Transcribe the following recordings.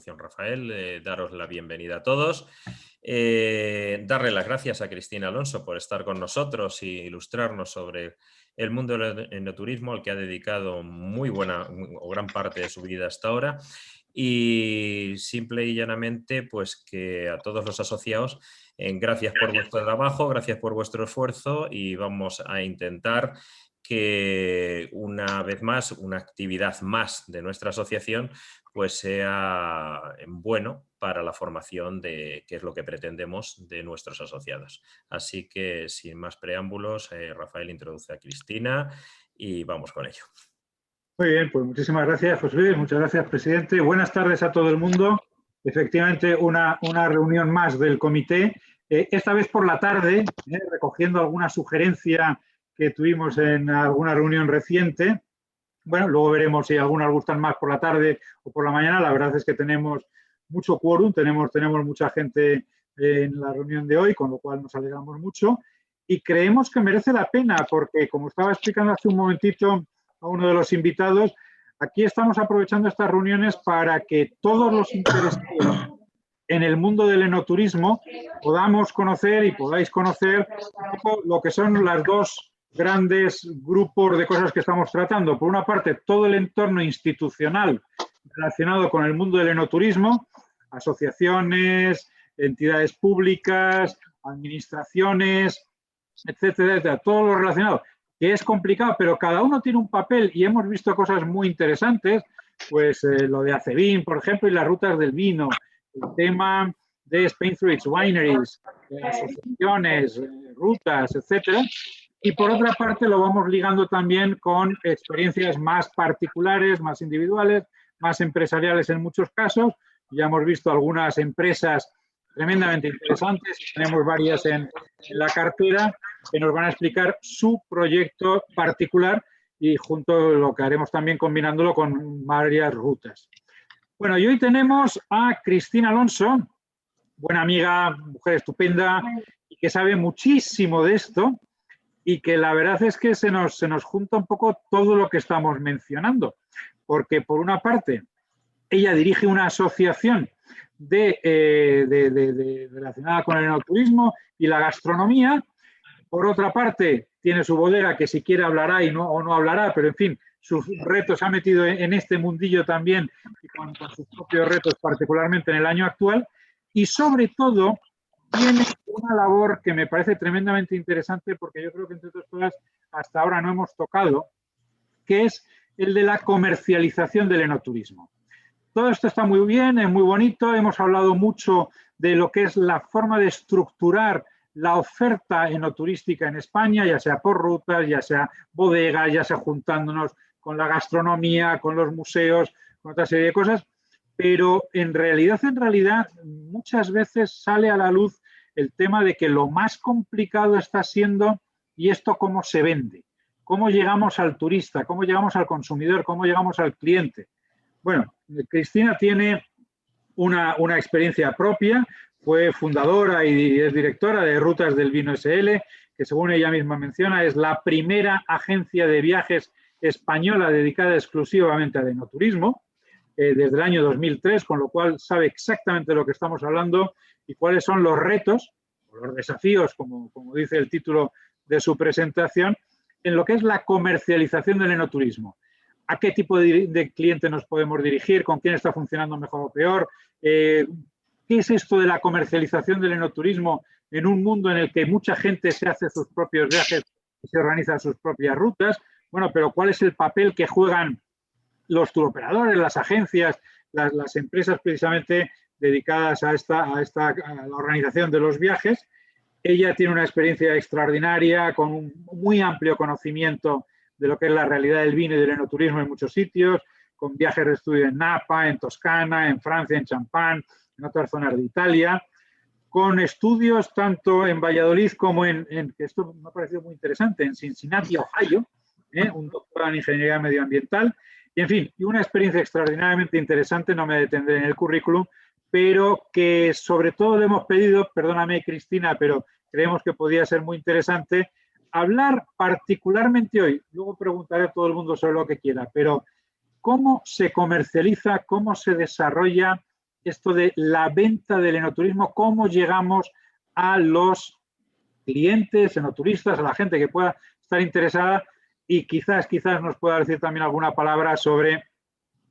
institución Rafael, daros la bienvenida a todos. Darle las gracias a Cristina Alonso por estar con nosotros y ilustrarnos sobre el mundo del enoturismo, al que ha dedicado muy buena o gran parte de su vida hasta ahora. Y simple y llanamente, pues que a todos los asociados, gracias por vuestro trabajo, gracias por vuestro esfuerzo, y vamos a intentar que una vez más, una actividad más de nuestra asociación, pues sea bueno para la formación de qué es lo que pretendemos de nuestros asociados. Así que, sin más preámbulos, Rafael introduce a Cristina y vamos con ello. Muy bien, pues muchísimas gracias, José Luis, muchas gracias, presidente. Buenas tardes a todo el mundo. Efectivamente, una reunión más del comité, esta vez por la tarde, recogiendo alguna sugerencia que tuvimos en alguna reunión reciente. Bueno, luego veremos si algunas gustan más por la tarde o por la mañana. La verdad es que tenemos mucho quórum, tenemos mucha gente en la reunión de hoy, con lo cual nos alegramos mucho. Y creemos que merece la pena, porque como estaba explicando hace un momentito a uno de los invitados, aquí estamos aprovechando estas reuniones para que todos los interesados en el mundo del enoturismo podamos conocer y podáis conocer un poco lo que son las dos grandes grupos de cosas que estamos tratando. Por una parte, todo el entorno institucional relacionado con el mundo del enoturismo, asociaciones, entidades públicas, administraciones, etcétera, etcétera, todo lo relacionado, que es complicado, pero cada uno tiene un papel y hemos visto cosas muy interesantes, pues lo de Acevin, por ejemplo, y las rutas del vino, el tema de Spain Through Its Wineries, asociaciones, rutas, etcétera. Y por otra parte lo vamos ligando también con experiencias más particulares, más individuales, más empresariales en muchos casos. Ya hemos visto algunas empresas tremendamente interesantes, tenemos varias en la cartera que nos van a explicar su proyecto particular y junto lo que haremos también combinándolo con varias rutas. Bueno, y hoy tenemos a Cristina Alonso, buena amiga, mujer estupenda y que sabe muchísimo de esto y que la verdad es que se nos junta un poco todo lo que estamos mencionando, porque por una parte ella dirige una asociación relacionada con el enoturismo y la gastronomía. Por otra parte, tiene su bodega que si quiere hablará o no hablará, pero en fin, sus retos se ha metido en este mundillo también y con sus propios retos, particularmente en el año actual. Y sobre todo, tiene una labor que me parece tremendamente interesante porque yo creo que entre otras cosas hasta ahora no hemos tocado, que es el de la comercialización del enoturismo. Todo esto está muy bien, es muy bonito, hemos hablado mucho de lo que es la forma de estructurar la oferta enoturística en España, ya sea por rutas, ya sea bodegas, ya sea juntándonos con la gastronomía, con los museos, con otra serie de cosas, pero en realidad, muchas veces sale a la luz el tema de que lo más complicado está siendo, ¿y esto cómo se vende? ¿Cómo llegamos al turista? ¿Cómo llegamos al consumidor? ¿Cómo llegamos al cliente? Bueno, Cristina tiene una experiencia propia, fue fundadora y es directora de Rutas del Vino SL, que según ella misma menciona es la primera agencia de viajes española dedicada exclusivamente al enoturismo, desde el año 2003, con lo cual sabe exactamente de lo que estamos hablando y cuáles son los retos, o los desafíos, como dice el título de su presentación, en lo que es la comercialización del enoturismo. ¿A qué tipo de cliente nos podemos dirigir? ¿Con quién está funcionando mejor o peor? ¿Qué es esto de la comercialización del enoturismo en un mundo en el que mucha gente se hace sus propios viajes y se organiza sus propias rutas? Bueno, pero ¿cuál es el papel que juegan los turoperadores, las agencias, las empresas precisamente dedicadas a la organización de los viajes? Ella tiene una experiencia extraordinaria con un muy amplio conocimiento de lo que es la realidad del vino y del enoturismo en muchos sitios, con viajes de estudio en Napa, en Toscana, en Francia, en Champagne, en otras zonas de Italia, con estudios tanto en Valladolid como que esto me ha parecido muy interesante, en Cincinnati, Ohio, un doctorado en Ingeniería Medioambiental, y en fin, y una experiencia extraordinariamente interesante, no me detendré en el currículum, pero que sobre todo le hemos pedido, perdóname Cristina, pero creemos que podría ser muy interesante, hablar particularmente hoy, luego preguntaré a todo el mundo sobre lo que quiera, pero cómo se comercializa, cómo se desarrolla esto de la venta del enoturismo, cómo llegamos a los clientes, enoturistas, a la gente que pueda estar interesada, y quizás nos pueda decir también alguna palabra sobre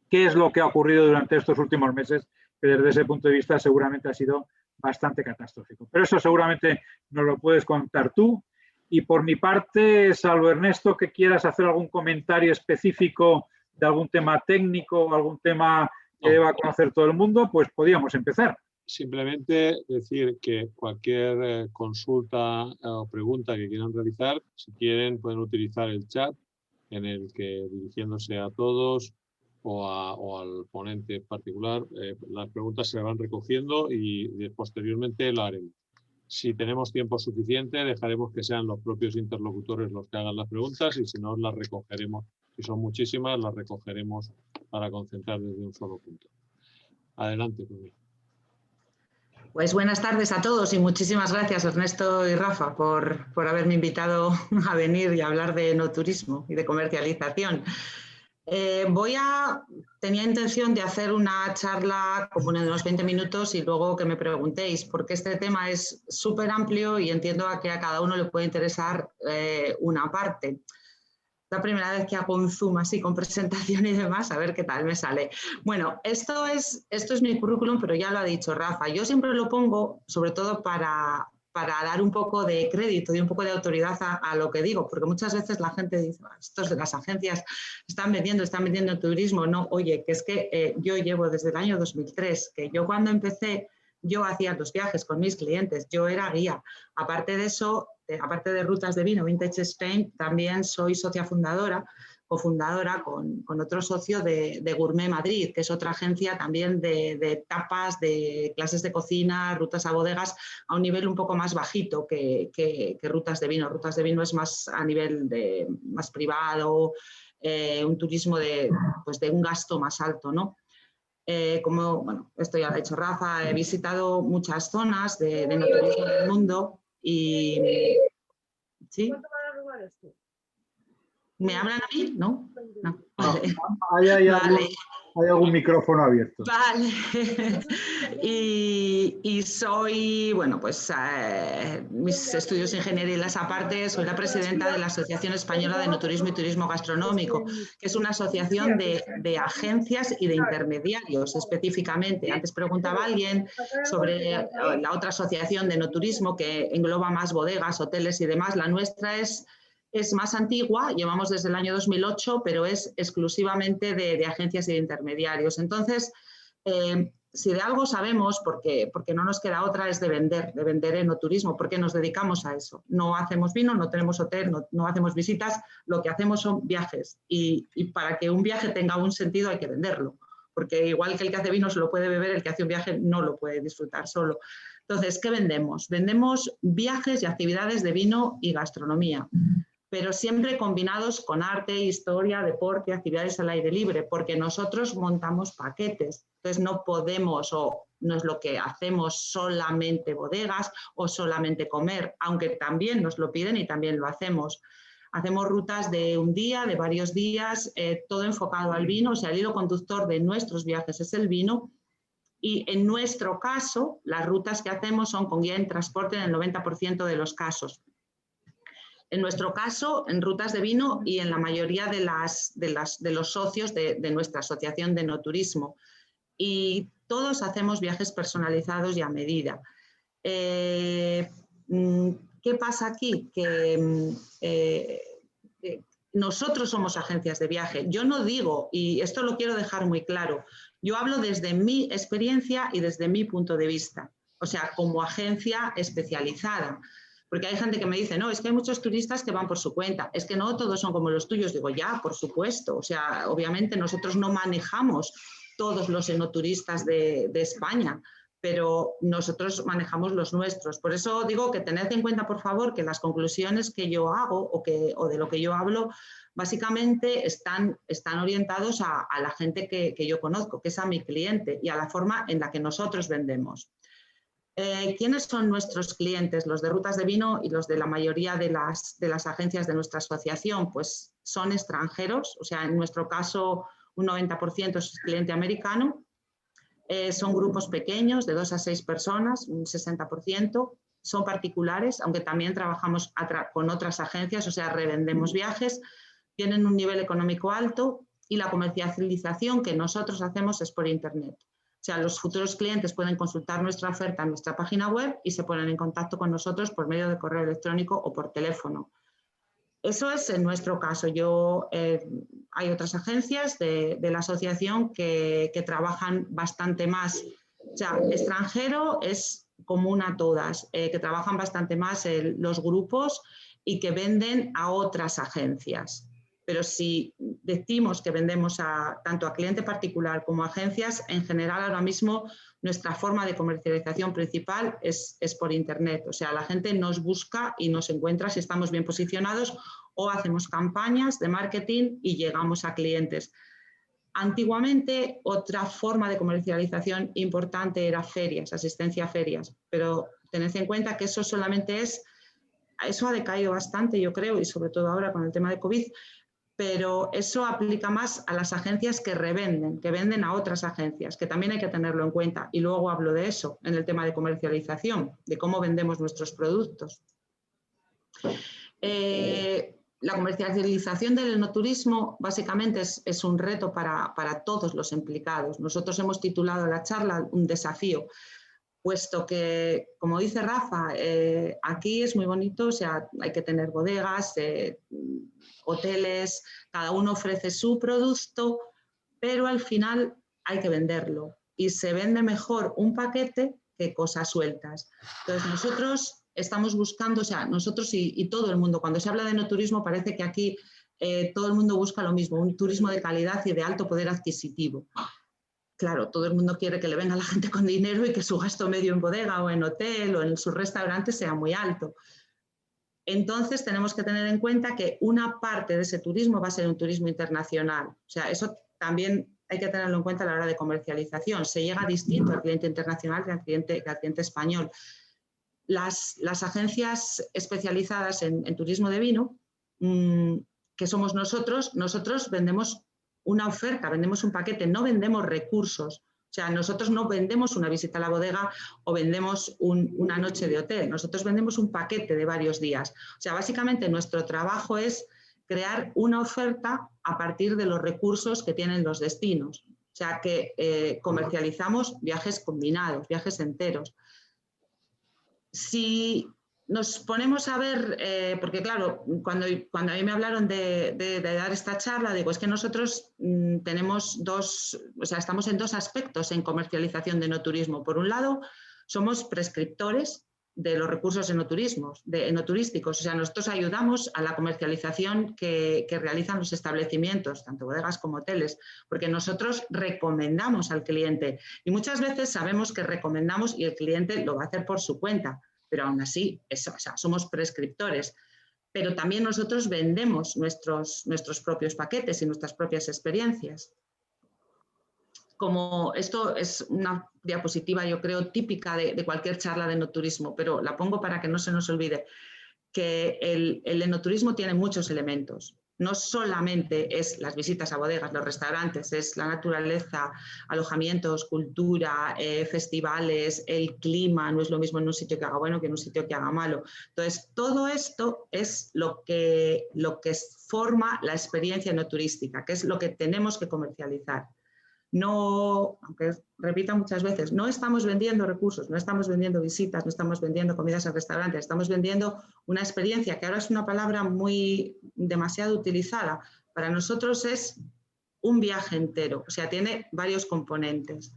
qué es lo que ha ocurrido durante estos últimos meses, que desde ese punto de vista seguramente ha sido bastante catastrófico. Pero eso seguramente nos lo puedes contar tú. Y por mi parte, salvo Ernesto, que quieras hacer algún comentario específico de algún tema técnico o algún tema que deba conocer todo el mundo, pues podríamos empezar. Simplemente decir que cualquier consulta o pregunta que quieran realizar, si quieren pueden utilizar el chat en el que, dirigiéndose a todos o al ponente en particular, las preguntas se van recogiendo y posteriormente lo haremos. Si tenemos tiempo suficiente, dejaremos que sean los propios interlocutores los que hagan las preguntas, y si no, las recogeremos. Si son muchísimas, las recogeremos para concentrar desde un solo punto. Adelante, Connie. Pues buenas tardes a todos y muchísimas gracias, Ernesto y Rafa, por haberme invitado a venir y a hablar de enoturismo y de comercialización. Tenía intención de hacer una charla como de unos 20 minutos y luego que me preguntéis, porque este tema es súper amplio y entiendo que a cada uno le puede interesar una parte. La primera vez que hago un Zoom así con presentación y demás, a ver qué tal me sale. Bueno, esto es mi currículum, pero ya lo ha dicho Rafa. Yo siempre lo pongo, sobre todo para dar un poco de crédito y un poco de autoridad a lo que digo, porque muchas veces la gente dice, estos de las agencias están vendiendo turismo. No, oye, que es que yo llevo desde el año 2003, que yo cuando empecé, yo hacía los viajes con mis clientes, yo era guía. Aparte de eso, aparte de Rutas de Vino, Vintage Spain, también soy socia fundadora, cofundadora con otro socio de Gourmet Madrid, que es otra agencia también de tapas, de clases de cocina, rutas a bodegas, a un nivel un poco más bajito que Rutas de Vino. Rutas de Vino es más a nivel más privado, un turismo de un gasto más alto, ¿no? Como, bueno, esto ya lo ha dicho Rafa, he visitado muchas zonas de enoturismo del mundo y... ¿Sí? ¿Me hablan a mí? ¿No? No. Vale. Hay algún micrófono abierto. Vale. Y soy, bueno, pues mis estudios de ingeniería y las aparte, soy la presidenta de la Asociación Española de Enoturismo y Turismo Gastronómico, que es una asociación de agencias y de intermediarios específicamente. Antes preguntaba alguien sobre la otra asociación de enoturismo que engloba más bodegas, hoteles y demás. La nuestra es más antigua, llevamos desde el año 2008, pero es exclusivamente de agencias y de intermediarios. Entonces, si de algo sabemos, porque no nos queda otra, es de vender enoturismo, porque nos dedicamos a eso. No hacemos vino, no tenemos hotel, no hacemos visitas, lo que hacemos son viajes. Y para que un viaje tenga un sentido hay que venderlo, porque igual que el que hace vino se lo puede beber, el que hace un viaje no lo puede disfrutar solo. Entonces, ¿qué vendemos? Vendemos viajes y actividades de vino y gastronomía, pero siempre combinados con arte, historia, deporte, actividades al aire libre, porque nosotros montamos paquetes. Entonces no podemos, o no es lo que hacemos, solamente bodegas o solamente comer, aunque también nos lo piden y también lo hacemos. Hacemos rutas de un día, de varios días, todo enfocado al vino. O sea, el hilo conductor de nuestros viajes es el vino. Y en nuestro caso, las rutas que hacemos son con guía en transporte en el 90% de los casos. En nuestro caso, en Rutas de Vino y en la mayoría de los socios de nuestra asociación de enoturismo. Y todos hacemos viajes personalizados y a medida. ¿Qué pasa aquí? Que nosotros somos agencias de viaje. Yo no digo, y esto lo quiero dejar muy claro, yo hablo desde mi experiencia y desde mi punto de vista, o sea, como agencia especializada. Porque hay gente que me dice, no, es que hay muchos turistas que van por su cuenta, es que no todos son como los tuyos. Digo, ya, por supuesto, o sea, obviamente nosotros no manejamos todos los enoturistas de España, pero nosotros manejamos los nuestros. Por eso digo que tened en cuenta, por favor, que las conclusiones que yo hago o de lo que yo hablo, básicamente están orientados a la gente que yo conozco, que es a mi cliente y a la forma en la que nosotros vendemos. ¿Quiénes son nuestros clientes? Los de Rutas de Vino y los de la mayoría de las agencias de nuestra asociación, pues son extranjeros, o sea, en nuestro caso un 90% es cliente americano. Son grupos pequeños, de 2 a 6 personas, un 60%. Son particulares, aunque también trabajamos con otras agencias, o sea, revendemos viajes. Tienen un nivel económico alto y la comercialización que nosotros hacemos es por Internet. O sea, los futuros clientes pueden consultar nuestra oferta en nuestra página web y se ponen en contacto con nosotros por medio de correo electrónico o por teléfono. Eso es en nuestro caso. Hay otras agencias de la asociación que trabajan bastante más. O sea, extranjero es común a todas, que trabajan bastante más los grupos y que venden a otras agencias. Pero si decimos que vendemos tanto a cliente particular como a agencias, en general ahora mismo nuestra forma de comercialización principal es por Internet. O sea, la gente nos busca y nos encuentra si estamos bien posicionados o hacemos campañas de marketing y llegamos a clientes. Antiguamente, otra forma de comercialización importante era ferias, asistencia a ferias, pero tened en cuenta que eso solamente eso ha decaído bastante, yo creo, y sobre todo ahora con el tema de COVID, pero eso aplica más a las agencias que revenden, que venden a otras agencias, que también hay que tenerlo en cuenta. Y luego hablo de eso en el tema de comercialización, de cómo vendemos nuestros productos. La comercialización del enoturismo básicamente es un reto para todos los implicados. Nosotros hemos titulado la charla un desafío, puesto que, como dice Rafa, aquí es muy bonito, o sea, hay que tener bodegas, hoteles, cada uno ofrece su producto, pero al final hay que venderlo y se vende mejor un paquete que cosas sueltas. Entonces nosotros estamos buscando, o sea, nosotros y todo el mundo, cuando se habla de enoturismo parece que aquí todo el mundo busca lo mismo, un turismo de calidad y de alto poder adquisitivo. Claro, todo el mundo quiere que le venga la gente con dinero y que su gasto medio en bodega o en hotel o en sus restaurantes sea muy alto. Entonces tenemos que tener en cuenta que una parte de ese turismo va a ser un turismo internacional. O sea, eso también hay que tenerlo en cuenta a la hora de comercialización. Se llega distinto al cliente internacional que al cliente español. Las agencias especializadas en turismo de vino, que somos nosotros vendemos una oferta, vendemos un paquete, no vendemos recursos. O sea, nosotros no vendemos una visita a la bodega o vendemos una noche de hotel. Nosotros vendemos un paquete de varios días. O sea, básicamente nuestro trabajo es crear una oferta a partir de los recursos que tienen los destinos. O sea, que comercializamos viajes combinados, viajes enteros. Si nos ponemos a ver, porque claro, cuando a mí me hablaron de dar esta charla, digo, es que nosotros tenemos estamos en dos aspectos en comercialización de enoturismo. Por un lado, somos prescriptores de los recursos enoturísticos, o sea, nosotros ayudamos a la comercialización que realizan los establecimientos, tanto bodegas como hoteles, porque nosotros recomendamos al cliente y muchas veces sabemos que recomendamos y el cliente lo va a hacer por su cuenta. Pero aún así, somos prescriptores. Pero también nosotros vendemos nuestros propios paquetes y nuestras propias experiencias. Como esto es una diapositiva, yo creo, típica de cualquier charla de enoturismo, pero la pongo para que no se nos olvide, que el enoturismo tiene muchos elementos. No solamente es las visitas a bodegas, los restaurantes, es la naturaleza, alojamientos, cultura, festivales, el clima, no es lo mismo en un sitio que haga bueno que en un sitio que haga malo. Entonces, todo esto es lo que forma la experiencia enoturística, que es lo que tenemos que comercializar. No, aunque repita muchas veces, no estamos vendiendo recursos, no estamos vendiendo visitas, no estamos vendiendo comidas en restaurantes, estamos vendiendo una experiencia que ahora es una palabra demasiado utilizada. Para nosotros es un viaje entero, o sea, tiene varios componentes.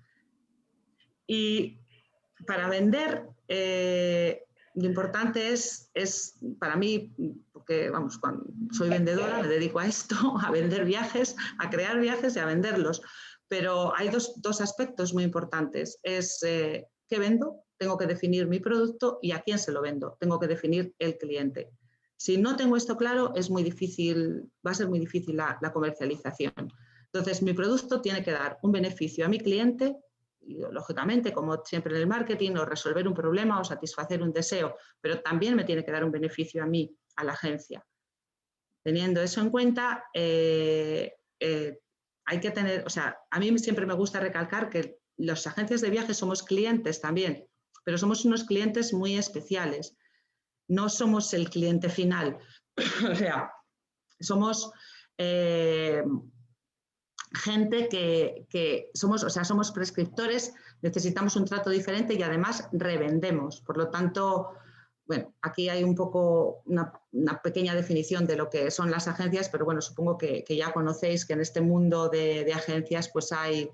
Y para vender, lo importante es para mí, porque vamos, cuando soy vendedora me dedico a esto, a vender viajes, a crear viajes y a venderlos. Pero hay dos aspectos muy importantes. Es qué vendo, tengo que definir mi producto y a quién se lo vendo. Tengo que definir el cliente. Si no tengo esto claro, va a ser muy difícil la comercialización. Entonces, mi producto tiene que dar un beneficio a mi cliente, y, lógicamente, como siempre en el marketing, o resolver un problema o satisfacer un deseo, pero también me tiene que dar un beneficio a mí, a la agencia. Teniendo eso en cuenta, hay que tener, o sea, a mí siempre me gusta recalcar que las agencias de viajes somos clientes también, pero somos unos clientes muy especiales. No somos el cliente final. O sea, somos gente que somos prescriptores, necesitamos un trato diferente y además revendemos. Por lo tanto, bueno, aquí hay un poco una pequeña definición de lo que son las agencias, pero bueno, supongo que ya conocéis que en este mundo de agencias pues hay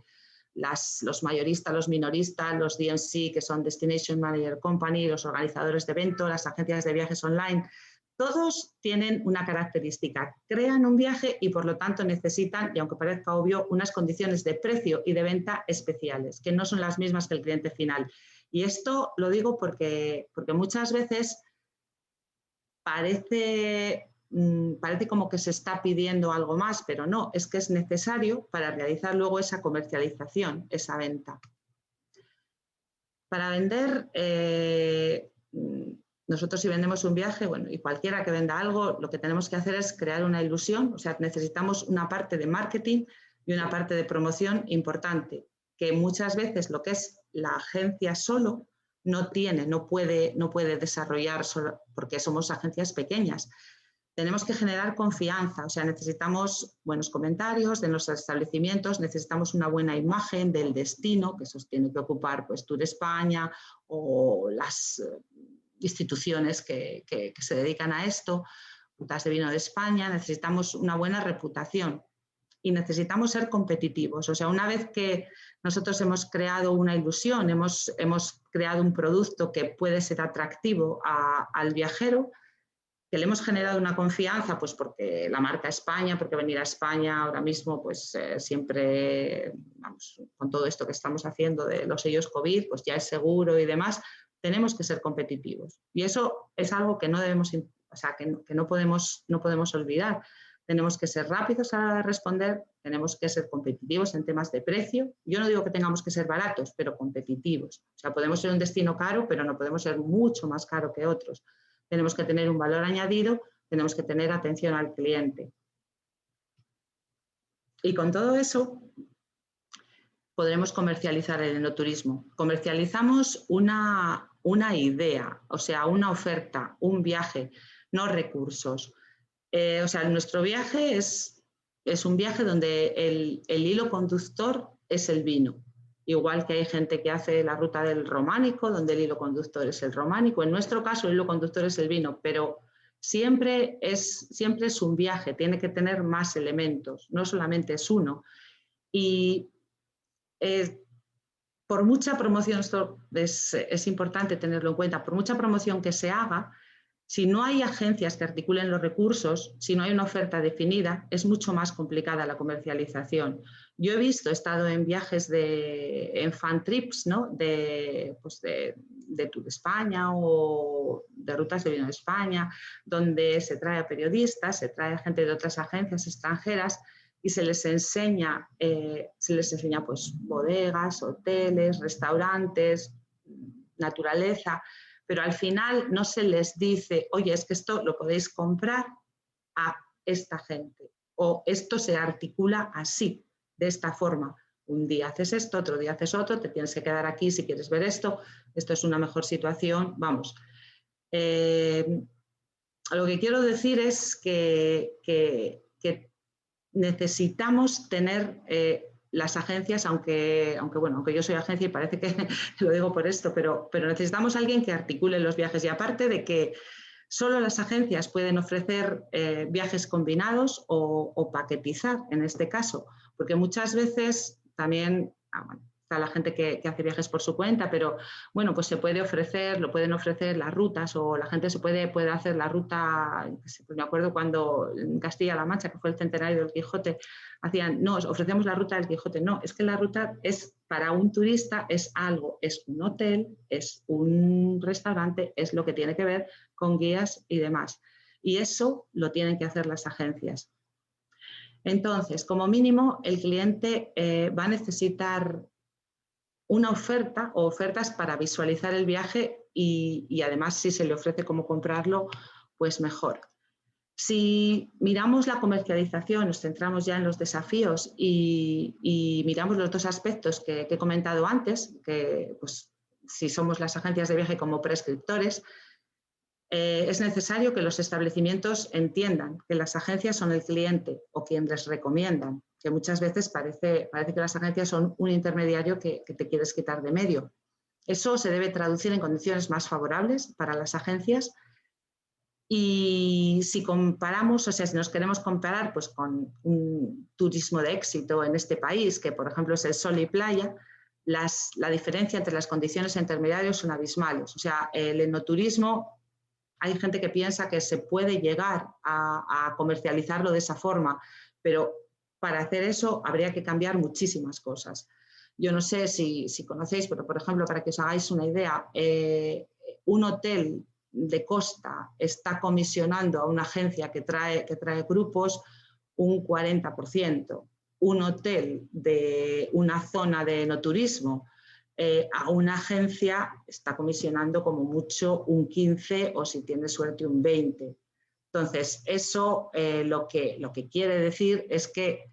los mayoristas, los minoristas, los DMC, que son Destination Manager Company, los organizadores de eventos, las agencias de viajes online. Todos tienen una característica, crean un viaje y por lo tanto necesitan, y aunque parezca obvio, unas condiciones de precio y de venta especiales, que no son las mismas que el cliente final. Y esto lo digo porque muchas veces parece como que se está pidiendo algo más, pero no, es que es necesario para realizar luego esa comercialización, esa venta. Para vender, nosotros si vendemos un viaje, bueno, y cualquiera que venda algo, lo que tenemos que hacer es crear una ilusión, o sea, necesitamos una parte de marketing y una parte de promoción importante, que muchas veces lo que es la agencia solo no puede desarrollar solo, porque somos agencias pequeñas. Tenemos que generar confianza, o sea, necesitamos buenos comentarios de nuestros establecimientos, necesitamos una buena imagen del destino, que eso tiene que ocupar pues Tour España o las instituciones que se dedican a esto, Rutas de Vino de España. Necesitamos una buena reputación y necesitamos ser competitivos. O sea, una vez que nosotros hemos creado una ilusión, hemos creado un producto que puede ser atractivo al viajero, que le hemos generado una confianza, pues porque la marca España, porque venir a España ahora mismo, pues siempre, vamos, con todo esto que estamos haciendo de los sellos COVID, pues ya es seguro y demás, tenemos que ser competitivos. Y eso es algo que no debemos, o sea, que no podemos olvidar. Tenemos que ser rápidos a responder, tenemos que ser competitivos en temas de precio. Yo no digo que tengamos que ser baratos, pero competitivos. O sea, podemos ser un destino caro, pero no podemos ser mucho más caro que otros. Tenemos que tener un valor añadido, tenemos que tener atención al cliente. Y con todo eso podremos comercializar el enoturismo. Comercializamos una idea, o sea, una oferta, un viaje, no recursos. O sea, nuestro viaje es un viaje donde el hilo conductor es el vino. Igual que hay gente que hace la ruta del románico, donde el hilo conductor es el románico. En nuestro caso, el hilo conductor es el vino, pero siempre es un viaje, tiene que tener más elementos, no solamente es uno. Y por mucha promoción, esto es importante tenerlo en cuenta, por mucha promoción que se haga, si no hay agencias que articulen los recursos, si no hay una oferta definida, es mucho más complicada la comercialización. Yo he estado en viajes en fan trips, ¿no? de Tour España o de Rutas de Vino de España, donde se trae a periodistas, se trae a gente de otras agencias extranjeras y se les enseña pues, bodegas, hoteles, restaurantes, naturaleza, pero al final no se les dice, oye, es que esto lo podéis comprar a esta gente o esto se articula así, de esta forma. Un día haces esto, otro día haces otro, te tienes que quedar aquí si quieres ver esto es una mejor situación, vamos. Lo que quiero decir es que necesitamos tener las agencias, aunque yo soy agencia y parece que lo digo por esto, pero necesitamos a alguien que articule los viajes. Y aparte de que solo las agencias pueden ofrecer viajes combinados o paquetizar en este caso, porque muchas veces también está la gente que hace viajes por su cuenta, pero bueno, pues lo pueden ofrecer las rutas o la gente puede hacer la ruta. Pues me acuerdo cuando en Castilla-La Mancha, que fue el centenario del Quijote, ofrecemos la ruta del Quijote. No, es que la ruta es para un turista, es algo, es un hotel, es un restaurante, es lo que tiene que ver con guías y demás. Y eso lo tienen que hacer las agencias. Entonces, como mínimo, el cliente va a necesitar una oferta o ofertas para visualizar el viaje y además si se le ofrece cómo comprarlo, pues mejor. Si miramos la comercialización, nos centramos ya en los desafíos y miramos los dos aspectos que he comentado antes, que pues, si somos las agencias de viaje como prescriptores, es necesario que los establecimientos entiendan que las agencias son el cliente o quien les recomiendan, que muchas veces parece que las agencias son un intermediario que te quieres quitar de medio. Eso se debe traducir en condiciones más favorables para las agencias. Y si comparamos, o sea, si nos queremos comparar pues, con un turismo de éxito en este país, que por ejemplo es el sol y playa, la diferencia entre las condiciones intermediarias son abismales. O sea, el enoturismo, hay gente que piensa que se puede llegar a comercializarlo de esa forma, pero para hacer eso habría que cambiar muchísimas cosas. Yo no sé si conocéis, pero por ejemplo, para que os hagáis una idea, un hotel de costa está comisionando a una agencia que trae grupos un 40%. Un hotel de una zona de enoturismo a una agencia está comisionando como mucho un 15 o si tiene suerte un 20. Entonces, eso lo que quiere decir es que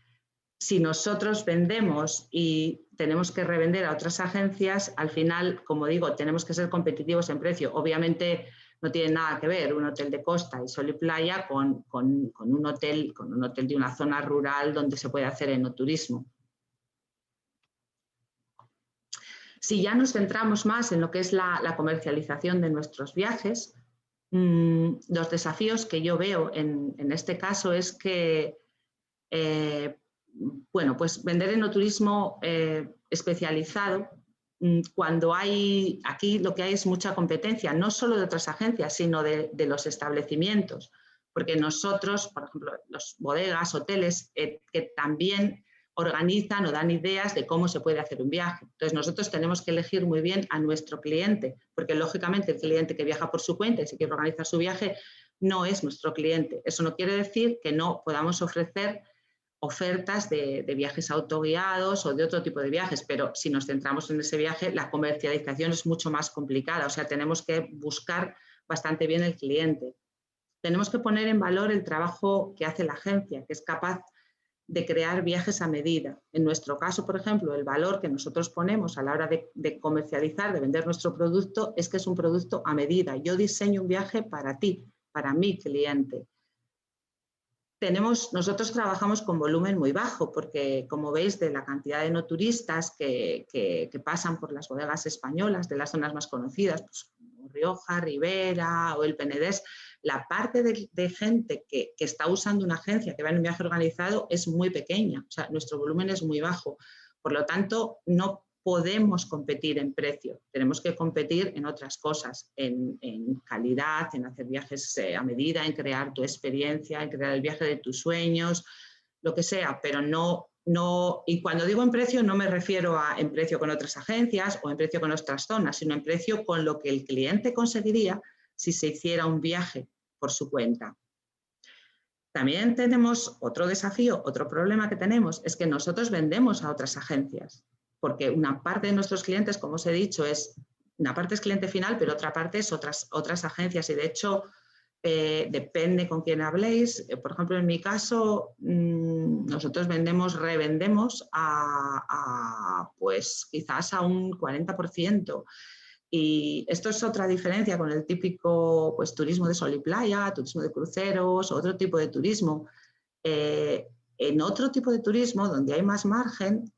si nosotros vendemos y tenemos que revender a otras agencias, al final, como digo, tenemos que ser competitivos en precio. Obviamente no tiene nada que ver un hotel de costa y sol y playa con un hotel de una zona rural donde se puede hacer enoturismo. Si ya nos centramos más en lo que es la comercialización de nuestros viajes, los desafíos que yo veo en este caso es que, bueno, pues vender enoturismo especializado, cuando aquí lo que hay es mucha competencia, no solo de otras agencias, sino de los establecimientos, porque nosotros, por ejemplo, los bodegas, hoteles, que también organizan o dan ideas de cómo se puede hacer un viaje. Entonces, nosotros tenemos que elegir muy bien a nuestro cliente, porque lógicamente el cliente que viaja por su cuenta y se quiere organizar su viaje no es nuestro cliente. Eso no quiere decir que no podamos ofrecer ofertas de viajes autoguiados o de otro tipo de viajes, pero si nos centramos en ese viaje, la comercialización es mucho más complicada, o sea, tenemos que buscar bastante bien el cliente. Tenemos que poner en valor el trabajo que hace la agencia, que es capaz de crear viajes a medida. En nuestro caso, por ejemplo, el valor que nosotros ponemos a la hora de comercializar, de vender nuestro producto, es que es un producto a medida. Yo diseño un viaje para ti, para mi cliente. Nosotros trabajamos con volumen muy bajo porque, como veis, de la cantidad de enoturistas que pasan por las bodegas españolas, de las zonas más conocidas, pues, Rioja, Ribera o el Penedés, la parte de gente que está usando una agencia, que va en un viaje organizado, es muy pequeña. O sea, nuestro volumen es muy bajo. Por lo tanto, no podemos competir en precio. Tenemos que competir en otras cosas, en calidad, en hacer viajes a medida, en crear tu experiencia, en crear el viaje de tus sueños, lo que sea, pero no, y cuando digo en precio no me refiero a en precio con otras agencias o en precio con otras zonas, sino en precio con lo que el cliente conseguiría si se hiciera un viaje por su cuenta. También tenemos otro desafío, otro problema que tenemos, es que nosotros vendemos a otras agencias, porque una parte de nuestros clientes, como os he dicho, una parte es cliente final, pero otra parte es otras agencias y de hecho depende con quién habléis. Por ejemplo, en mi caso, nosotros revendemos pues quizás a un 40%. Y esto es otra diferencia con el típico pues, turismo de sol y playa, turismo de cruceros, otro tipo de turismo. En otro tipo de turismo, donde hay más margen,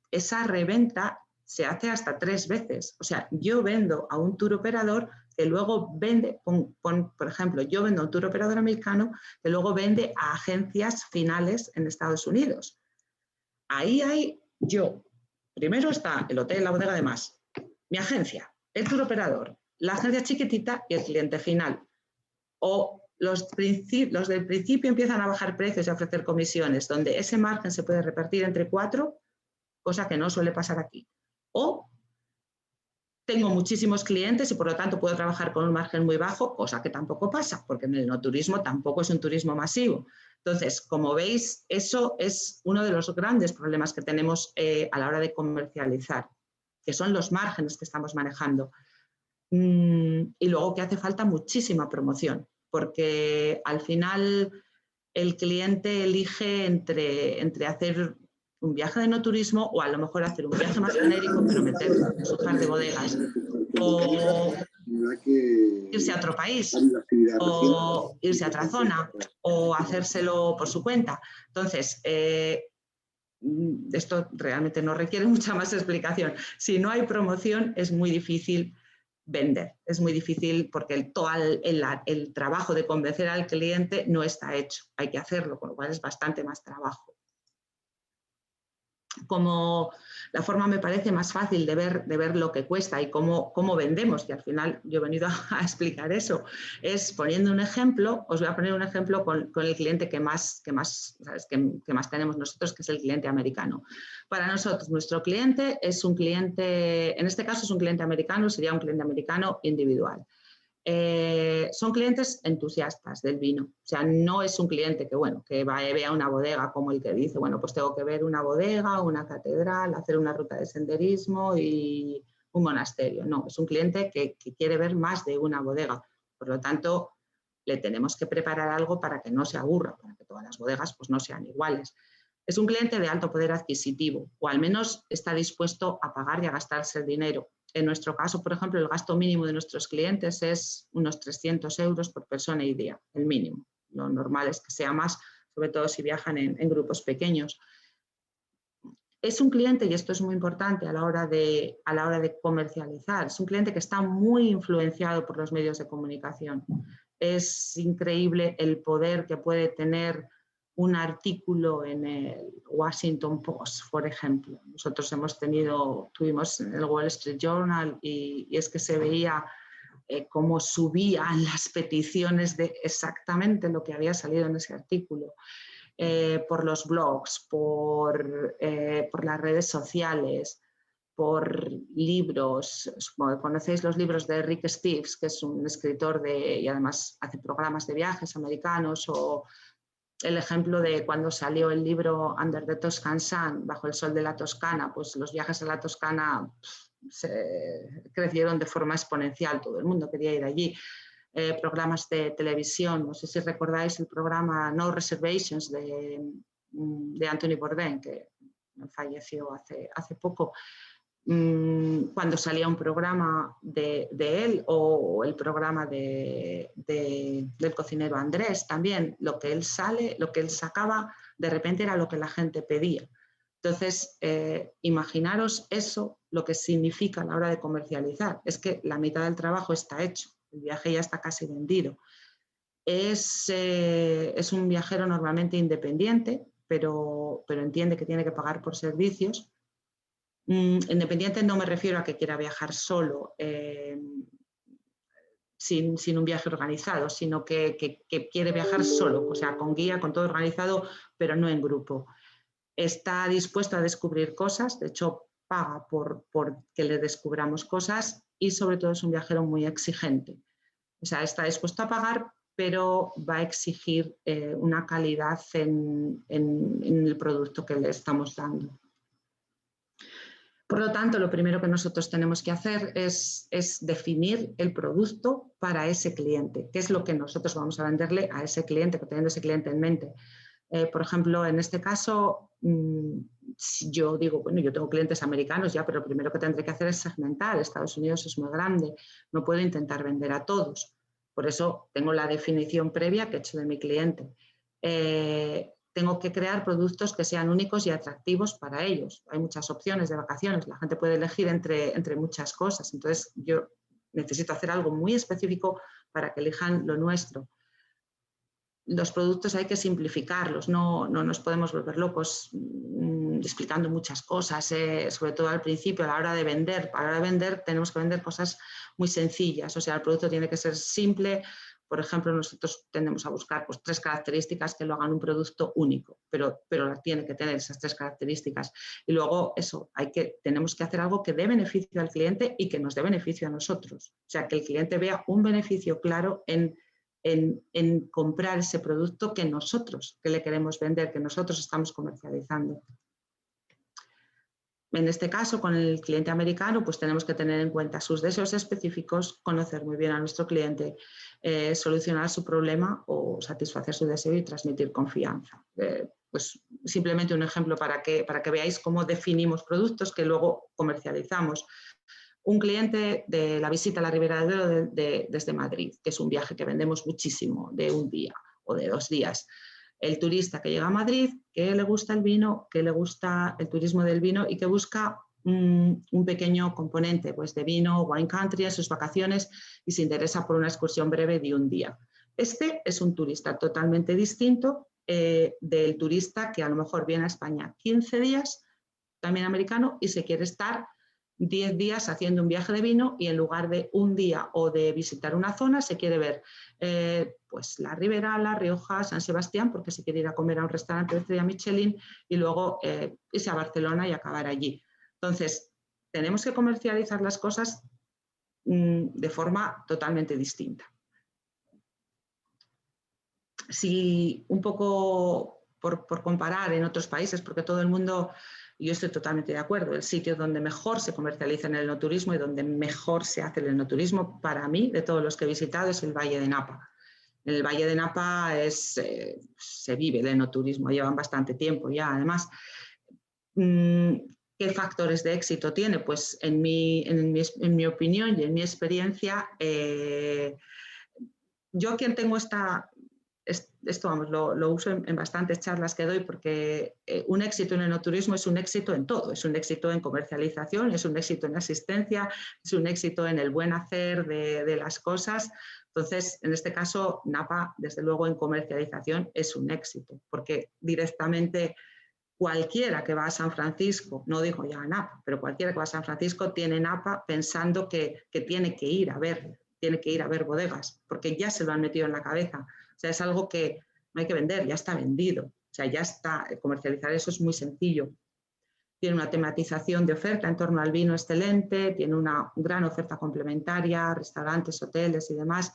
esa reventa se hace hasta 3 veces. O sea, yo vendo a un tour operador que luego vende, por ejemplo, yo vendo a un tour operador americano que luego vende a agencias finales en Estados Unidos. Ahí hay yo. Primero está el hotel, la bodega, además, mi agencia, el tour operador, la agencia chiquitita y el cliente final. O los del principio empiezan a bajar precios y a ofrecer comisiones, donde ese margen se puede repartir entre 4, cosa que no suele pasar aquí. O tengo muchísimos clientes y por lo tanto puedo trabajar con un margen muy bajo, cosa que tampoco pasa, porque en el enoturismo tampoco es un turismo masivo. Entonces, como veis, eso es uno de los grandes problemas que tenemos a la hora de comercializar, que son los márgenes que estamos manejando. Y luego que hace falta muchísima promoción. porque al final el cliente elige entre hacer un viaje de enoturismo o a lo mejor hacer un viaje más genérico, pero meter su par de bodegas, o irse a otro país, o irse a otra zona, o hacérselo por su cuenta. Entonces, esto realmente no requiere mucha más explicación. Si no hay promoción, es muy difícil vender. Es muy difícil porque todo el trabajo de convencer al cliente no está hecho. Hay que hacerlo, con lo cual es bastante más trabajo. Como la forma me parece más fácil de ver lo que cuesta y cómo vendemos, que al final yo he venido a explicar eso, es poniendo un ejemplo. Os voy a poner un ejemplo con el cliente que más tenemos nosotros, que es el cliente americano. Para nosotros, nuestro cliente es un cliente, en este caso es un cliente americano, sería un cliente americano individual. Son clientes entusiastas del vino, o sea, no es un cliente que vea una bodega como el que dice, bueno, pues tengo que ver una bodega, una catedral, hacer una ruta de senderismo y un monasterio. No, es un cliente que quiere ver más de una bodega, por lo tanto, le tenemos que preparar algo para que no se aburra, para que todas las bodegas pues no sean iguales. Es un cliente de alto poder adquisitivo, o al menos está dispuesto a pagar y a gastarse el dinero. En nuestro caso, por ejemplo, el gasto mínimo de nuestros clientes es unos 300 euros por persona y día, el mínimo. Lo normal es que sea más, sobre todo si viajan en grupos pequeños. Es un cliente, y esto es muy importante a la hora de comercializar, es un cliente que está muy influenciado por los medios de comunicación. Es increíble el poder que puede tener un artículo en el Washington Post, por ejemplo. Nosotros tuvimos en el Wall Street Journal y es que se veía cómo subían las peticiones de exactamente lo que había salido en ese artículo. Por los blogs, por las redes sociales, por libros. Conocéis los libros de Rick Steves, que es un escritor y además hace programas de viajes americanos, o el ejemplo de cuando salió el libro Under the Toscan Sun, bajo el sol de la Toscana, pues los viajes a la Toscana crecieron de forma exponencial, todo el mundo quería ir allí. Programas de televisión, no sé si recordáis el programa No Reservations de Anthony Bourdain, que falleció hace poco. Cuando salía un programa de él, o el programa del cocinero Andrés también, lo que él sacaba, de repente era lo que la gente pedía. Entonces, imaginaros eso, lo que significa a la hora de comercializar. Es que la mitad del trabajo está hecho, el viaje ya está casi vendido. Es un viajero normalmente independiente, pero entiende que tiene que pagar por servicios. Independiente no me refiero a que quiera viajar solo, sin un viaje organizado, sino que quiere viajar solo, o sea, con guía, con todo organizado, pero no en grupo. Está dispuesto a descubrir cosas, de hecho paga por que le descubramos cosas, y sobre todo es un viajero muy exigente. O sea, está dispuesto a pagar, pero va a exigir una calidad en el producto que le estamos dando. Por lo tanto, lo primero que nosotros tenemos que hacer es definir el producto para ese cliente, qué es lo que nosotros vamos a venderle a ese cliente, teniendo ese cliente en mente. Por ejemplo, en este caso, si yo digo, bueno, yo tengo clientes americanos ya, pero lo primero que tendré que hacer es segmentar. Estados Unidos es muy grande, no puedo intentar vender a todos. Por eso tengo la definición previa que he hecho de mi cliente. Tengo que crear productos que sean únicos y atractivos para ellos. Hay muchas opciones de vacaciones, la gente puede elegir entre muchas cosas. Entonces, yo necesito hacer algo muy específico para que elijan lo nuestro. Los productos hay que simplificarlos, no nos podemos volver locos explicando muchas cosas, sobre todo al principio, a la hora de vender. A la hora de vender tenemos que vender cosas muy sencillas, o sea, el producto tiene que ser simple. Por ejemplo, nosotros tendemos a buscar pues 3 características que lo hagan un producto único, pero tiene que tener esas 3 características. Y luego tenemos que hacer algo que dé beneficio al cliente y que nos dé beneficio a nosotros. O sea, que el cliente vea un beneficio claro en comprar ese producto que le queremos vender, que nosotros estamos comercializando. En este caso, con el cliente americano, pues tenemos que tener en cuenta sus deseos específicos, conocer muy bien a nuestro cliente, solucionar su problema o satisfacer su deseo y transmitir confianza. Pues simplemente un ejemplo para que veáis cómo definimos productos que luego comercializamos. Un cliente de la visita a la Ribera del Duero desde Madrid, que es un viaje que vendemos muchísimo, de un día o de 2 días. El turista que llega a Madrid, que le gusta el vino, que le gusta el turismo del vino y que busca un pequeño componente pues, de vino, wine country en sus vacaciones y se interesa por una excursión breve de un día. Este es un turista totalmente distinto del turista que a lo mejor viene a España 15 días, también americano, y se quiere estar 10 días haciendo un viaje de vino y en lugar de un día o de visitar una zona se quiere ver pues la Ribera, La Rioja, San Sebastián, porque se quiere ir a comer a un restaurante de estrella Michelin y luego irse a Barcelona y acabar allí. Entonces, tenemos que comercializar las cosas de forma totalmente distinta. Si un poco por comparar en otros países, porque todo el mundo... Yo estoy totalmente de acuerdo. El sitio donde mejor se comercializa en el enoturismo y donde mejor se hace el enoturismo, para mí, de todos los que he visitado, es el Valle de Napa. En el Valle de Napa se vive el enoturismo, llevan bastante tiempo ya. Además, ¿qué factores de éxito tiene? Pues en mi opinión y en mi experiencia, yo quien tengo esto vamos, lo uso en bastantes charlas que doy porque un éxito en el enoturismo es un éxito en todo, es un éxito en comercialización, es un éxito en asistencia, es un éxito en el buen hacer de las cosas. Entonces, en este caso, Napa, desde luego, en comercialización es un éxito, porque directamente cualquiera que va a San Francisco, no digo ya a Napa, pero cualquiera que va a San Francisco tiene Napa pensando que tiene que ir a ver bodegas, porque ya se lo han metido en la cabeza. O sea, es algo que no hay que vender, ya está vendido. O sea, ya está, comercializar eso es muy sencillo. Tiene una tematización de oferta en torno al vino excelente, tiene una gran oferta complementaria, restaurantes, hoteles y demás.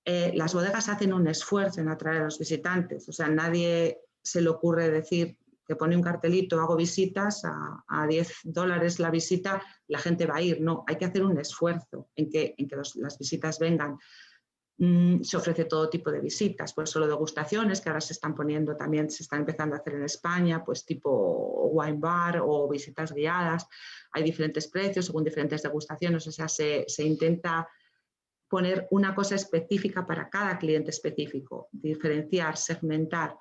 Las bodegas hacen un esfuerzo en atraer a los visitantes. O sea, nadie se le ocurre decir que pone un cartelito, hago visitas a $10 la visita, la gente va a ir. No, hay que hacer un esfuerzo en que las visitas vengan. Se ofrece todo tipo de visitas, pues solo degustaciones que ahora se están poniendo también, se están empezando a hacer en España, pues tipo wine bar o visitas guiadas. Hay diferentes precios según diferentes degustaciones, o sea, se intenta poner una cosa específica para cada cliente específico, diferenciar, segmentar.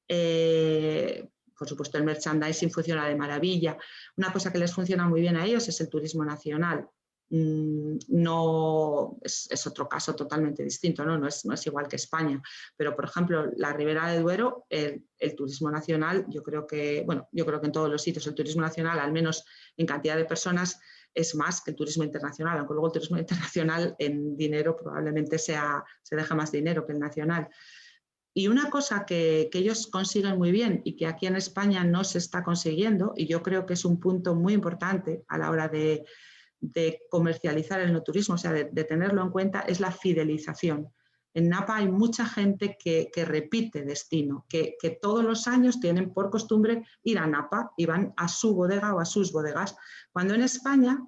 Por supuesto, el merchandising funciona de maravilla. Una cosa que les funciona muy bien a ellos es el turismo nacional. No es otro caso totalmente distinto, ¿no? No es igual que España, pero por ejemplo la Ribera del Duero, el turismo nacional, yo creo que en todos los sitios el turismo nacional, al menos en cantidad de personas, es más que el turismo internacional, aunque luego el turismo internacional en dinero probablemente se deja más dinero que el nacional. Y una cosa que ellos consiguen muy bien y que aquí en España no se está consiguiendo, y yo creo que es un punto muy importante a la hora de comercializar el enoturismo, o sea, de tenerlo en cuenta, es la fidelización. En Napa hay mucha gente que repite destino, que todos los años tienen por costumbre ir a Napa y van a su bodega o a sus bodegas. Cuando en España,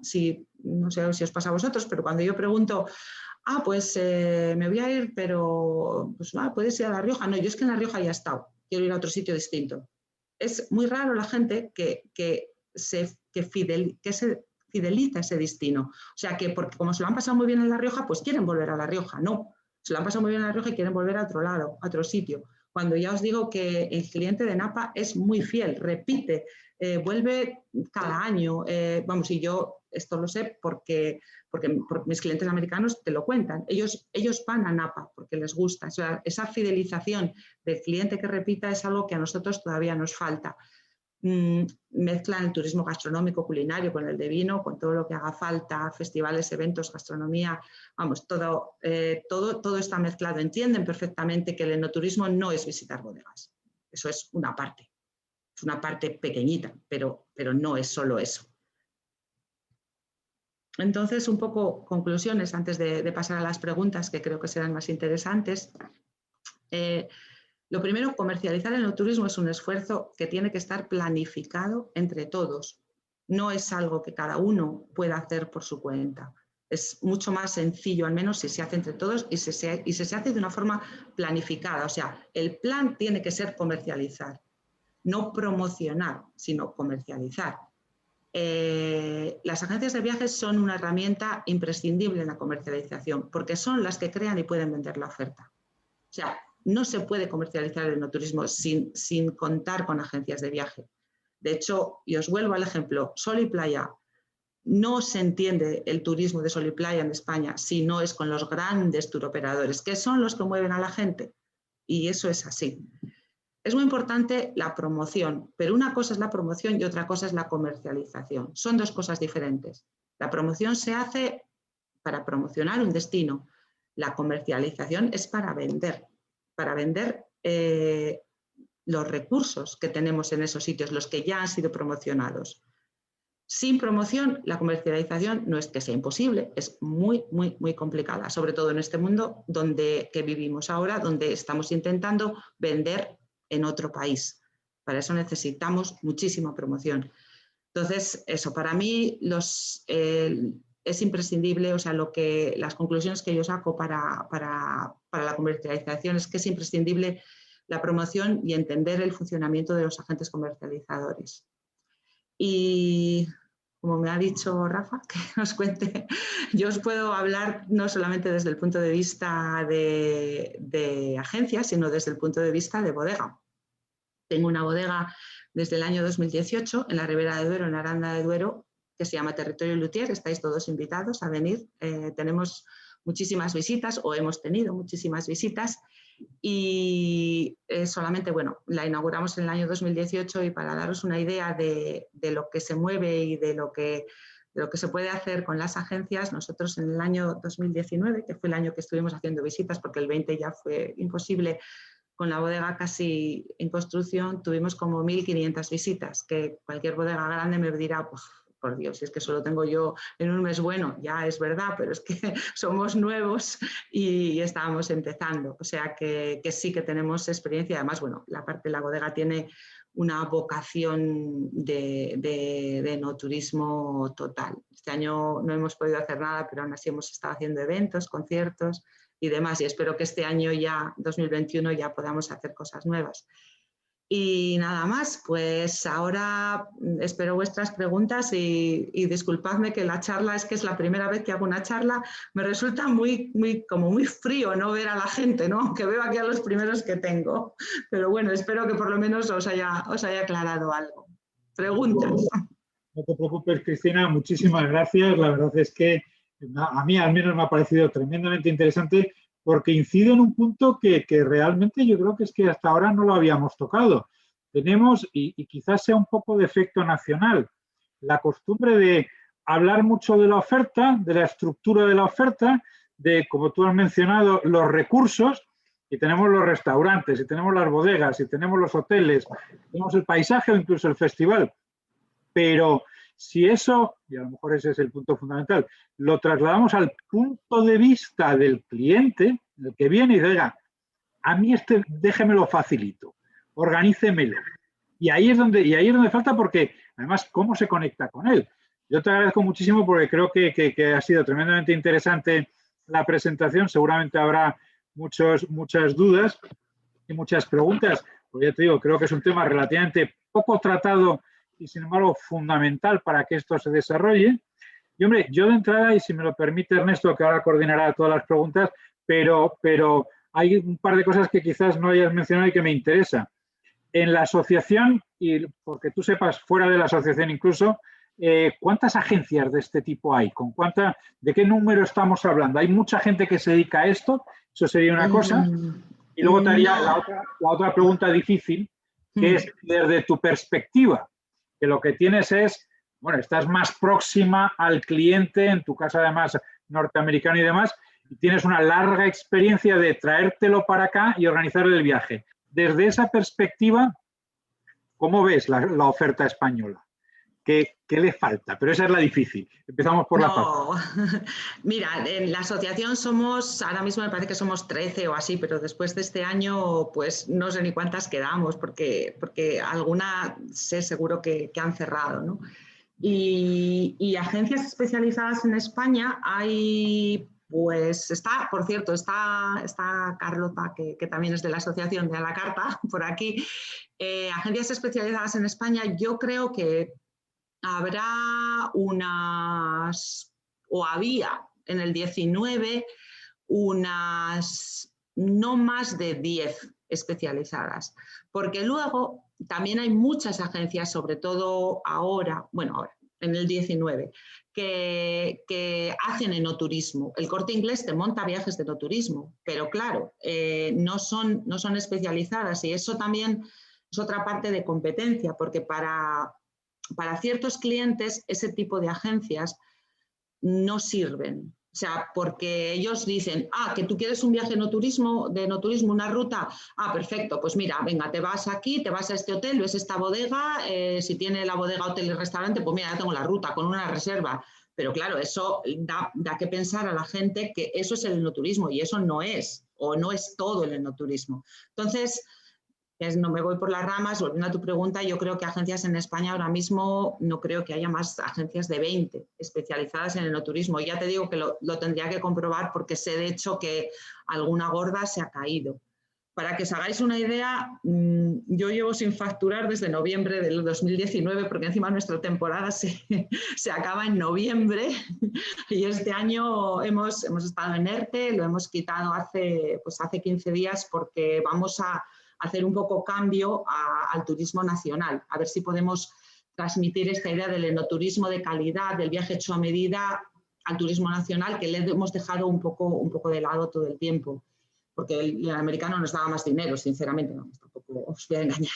no sé si os pasa a vosotros, pero cuando yo pregunto, pues me voy a ir, pero pues, puedes ir a La Rioja. No, yo es que en La Rioja ya he estado, quiero ir a otro sitio distinto. Es muy raro la gente que se fideliza ese destino. O sea, que porque como se lo han pasado muy bien en La Rioja, pues quieren volver a La Rioja. No, se lo han pasado muy bien en La Rioja y quieren volver a otro lado, a otro sitio. Cuando ya os digo que el cliente de Napa es muy fiel, repite, vuelve cada año. Y yo esto lo sé porque mis clientes americanos te lo cuentan. Ellos van a Napa porque les gusta. O sea, esa fidelización del cliente que repita es algo que a nosotros todavía nos falta. Mezclan el turismo gastronómico, culinario con el de vino, con todo lo que haga falta, festivales, eventos, gastronomía, todo está mezclado. Entienden perfectamente que el enoturismo no es visitar bodegas, eso es una parte pequeñita, pero no es solo eso. Entonces, un poco conclusiones antes de pasar a las preguntas que creo que serán más interesantes. Lo primero, comercializar el enoturismo es un esfuerzo que tiene que estar planificado entre todos. no es algo que cada uno pueda hacer por su cuenta. Es mucho más sencillo, al menos si se hace entre todos y si se hace de una forma planificada. O sea, el plan tiene que ser comercializar, no promocionar, sino comercializar. Las agencias de viajes son una herramienta imprescindible en la comercialización porque son las que crean y pueden vender la oferta. O sea, no se puede comercializar el enoturismo sin contar con agencias de viaje. De hecho, y os vuelvo al ejemplo, Sol y Playa. No se entiende el turismo de sol y playa en España si no es con los grandes turoperadores, que son los que mueven a la gente. Y eso es así. Es muy importante la promoción, pero una cosa es la promoción y otra cosa es la comercialización. Son dos cosas diferentes. La promoción se hace para promocionar un destino. La comercialización es para vender los recursos que tenemos en esos sitios, los que ya han sido promocionados. Sin promoción, la comercialización no es que sea imposible, es muy, muy, muy complicada, sobre todo en este mundo que vivimos ahora, donde estamos intentando vender en otro país. Para eso necesitamos muchísima promoción. Entonces, eso, para mí es imprescindible, o sea, las conclusiones que yo saco para la comercialización es que es imprescindible la promoción y entender el funcionamiento de los agentes comercializadores. Y como me ha dicho Rafa, que nos cuente, yo os puedo hablar no solamente desde el punto de vista de agencia, sino desde el punto de vista de bodega. Tengo una bodega desde el año 2018 en la Ribera de Duero, en Aranda de Duero, que se llama Territorio Lutier. Estáis todos invitados a venir. Tenemos muchísimas visitas, o hemos tenido muchísimas visitas, y solamente, bueno, la inauguramos en el año 2018 y para daros una idea de lo que se mueve y de lo que se puede hacer con las agencias, nosotros en el año 2019, que fue el año que estuvimos haciendo visitas porque el 20 ya fue imposible, con la bodega casi en construcción, tuvimos como 1.500 visitas, que cualquier bodega grande me dirá, pues, por Dios, si es que solo tengo yo en un mes, bueno, ya es verdad, pero es que somos nuevos y estábamos empezando. O sea que sí que tenemos experiencia. Además, bueno, la bodega tiene una vocación de enoturismo total. Este año no hemos podido hacer nada, pero aún así hemos estado haciendo eventos, conciertos y demás. Y espero que este año ya, 2021, ya podamos hacer cosas nuevas. Y nada más, pues ahora espero vuestras preguntas y disculpadme que la charla, es que es la primera vez que hago una charla, me resulta muy frío no ver a la gente, ¿no? Aunque veo aquí a los primeros que tengo. Pero bueno, espero que por lo menos os haya aclarado algo. Preguntas. No te preocupes, Cristina, muchísimas gracias. La verdad es que a mí al menos me ha parecido tremendamente interesante, porque incide en un punto que realmente yo creo que es que hasta ahora no lo habíamos tocado. Tenemos, y quizás sea un poco de efecto nacional, la costumbre de hablar mucho de la oferta, de la estructura de la oferta, de, como tú has mencionado, los recursos, y tenemos los restaurantes, y tenemos las bodegas, y tenemos los hoteles, tenemos el paisaje o incluso el festival. Pero si eso, y a lo mejor ese es el punto fundamental, lo trasladamos al punto de vista del cliente, el que viene y dice, oiga, a mí déjemelo facilito, organícemelo. Y ahí es donde falta, porque además, ¿cómo se conecta con él? Yo te agradezco muchísimo porque creo que ha sido tremendamente interesante la presentación. Seguramente habrá muchas dudas y muchas preguntas. Porque ya te digo, creo que es un tema relativamente poco tratado y sin embargo fundamental para que esto se desarrolle. Y hombre, yo de entrada, y si me lo permite Ernesto, que ahora coordinará todas las preguntas, pero hay un par de cosas que quizás no hayas mencionado y que me interesa. En la asociación, y porque tú sepas, fuera de la asociación incluso, ¿cuántas agencias de este tipo hay? ¿De qué número estamos hablando? ¿Hay mucha gente que se dedica a esto? Eso sería una cosa. Y luego te haría la otra pregunta difícil, que es desde tu perspectiva, que lo que tienes es, bueno, estás más próxima al cliente, en tu caso además norteamericano y demás, y tienes una larga experiencia de traértelo para acá y organizar el viaje. Desde esa perspectiva, ¿cómo ves la oferta española? ¿Qué le falta? Pero esa es la difícil. Empezamos por la parte. Mira, en la asociación somos, ahora mismo me parece que somos 13 o así, pero después de este año, pues no sé ni cuántas quedamos, porque alguna sé seguro que han cerrado, ¿no? Y agencias especializadas en España hay, pues está, por cierto, está Carlota, que también es de la Asociación de a la Carta, por aquí. Agencias especializadas en España, yo creo que habrá unas, o había en el 19, unas no más de 10 especializadas, porque luego también hay muchas agencias, sobre todo ahora, en el 19, que hacen enoturismo. El Corte Inglés te monta viajes de enoturismo, pero claro, no son especializadas, y eso también es otra parte de competencia, porque para ciertos clientes ese tipo de agencias no sirven. O sea, porque ellos dicen, que tú quieres un viaje de enoturismo, una ruta, perfecto, pues mira, venga, te vas aquí, te vas a este hotel, ves esta bodega, si tiene la bodega, hotel y restaurante, pues mira, ya tengo la ruta con una reserva. Pero claro, eso da que pensar a la gente que eso es el enoturismo, y eso no es, o no es todo el enoturismo. Entonces, no me voy por las ramas, volviendo a tu pregunta, yo creo que agencias en España ahora mismo no creo que haya más agencias de 20 especializadas en el enoturismo. Ya te digo que lo tendría que comprobar, porque sé de hecho que alguna gorda se ha caído. Para que os hagáis una idea, yo llevo sin facturar desde noviembre del 2019, porque encima nuestra temporada se acaba en noviembre, y este año hemos estado en ERTE, lo hemos quitado hace 15 días, porque vamos a hacer un poco cambio al turismo nacional, a ver si podemos transmitir esta idea del enoturismo de calidad, del viaje hecho a medida, al turismo nacional, que le hemos dejado un poco de lado todo el tiempo, porque el americano nos daba más dinero, sinceramente, no, tampoco os voy a engañar.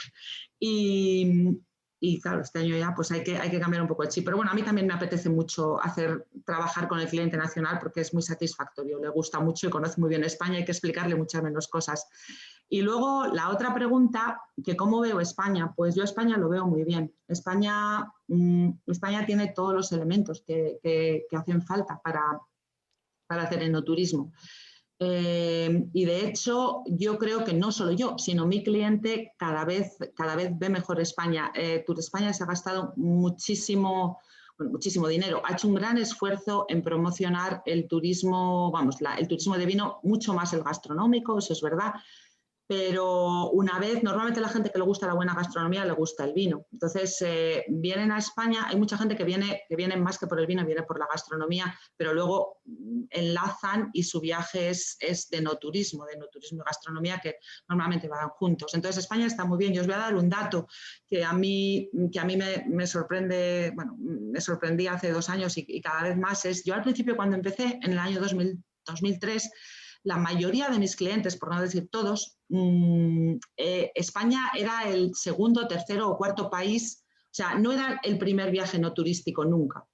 Y claro, este año ya pues hay que cambiar un poco el chip. Pero bueno, a mí también me apetece mucho trabajar con el cliente nacional, porque es muy satisfactorio, le gusta mucho y conoce muy bien España, hay que explicarle muchas menos cosas. Y luego la otra pregunta, que cómo veo España, pues yo España lo veo muy bien. España tiene todos los elementos que hacen falta para hacer enoturismo. Y de hecho yo creo que no solo yo, sino mi cliente cada vez ve mejor España. Tour España se ha gastado muchísimo dinero, ha hecho un gran esfuerzo en promocionar el turismo, el turismo de vino, mucho más el gastronómico, eso es verdad. Pero normalmente la gente que le gusta la buena gastronomía le gusta el vino. Entonces, vienen a España, hay mucha gente que viene más que por el vino, viene por la gastronomía, pero luego enlazan y su viaje es de enoturismo y gastronomía, que normalmente van juntos. Entonces, España está muy bien. Yo os voy a dar un dato que a mí me sorprende, me sorprendía hace 2 años y cada vez más. Yo al principio, cuando empecé, en el año 2003, la mayoría de mis clientes, por no decir todos, España era el segundo, tercero o cuarto país, o sea, no era el primer viaje no turístico nunca.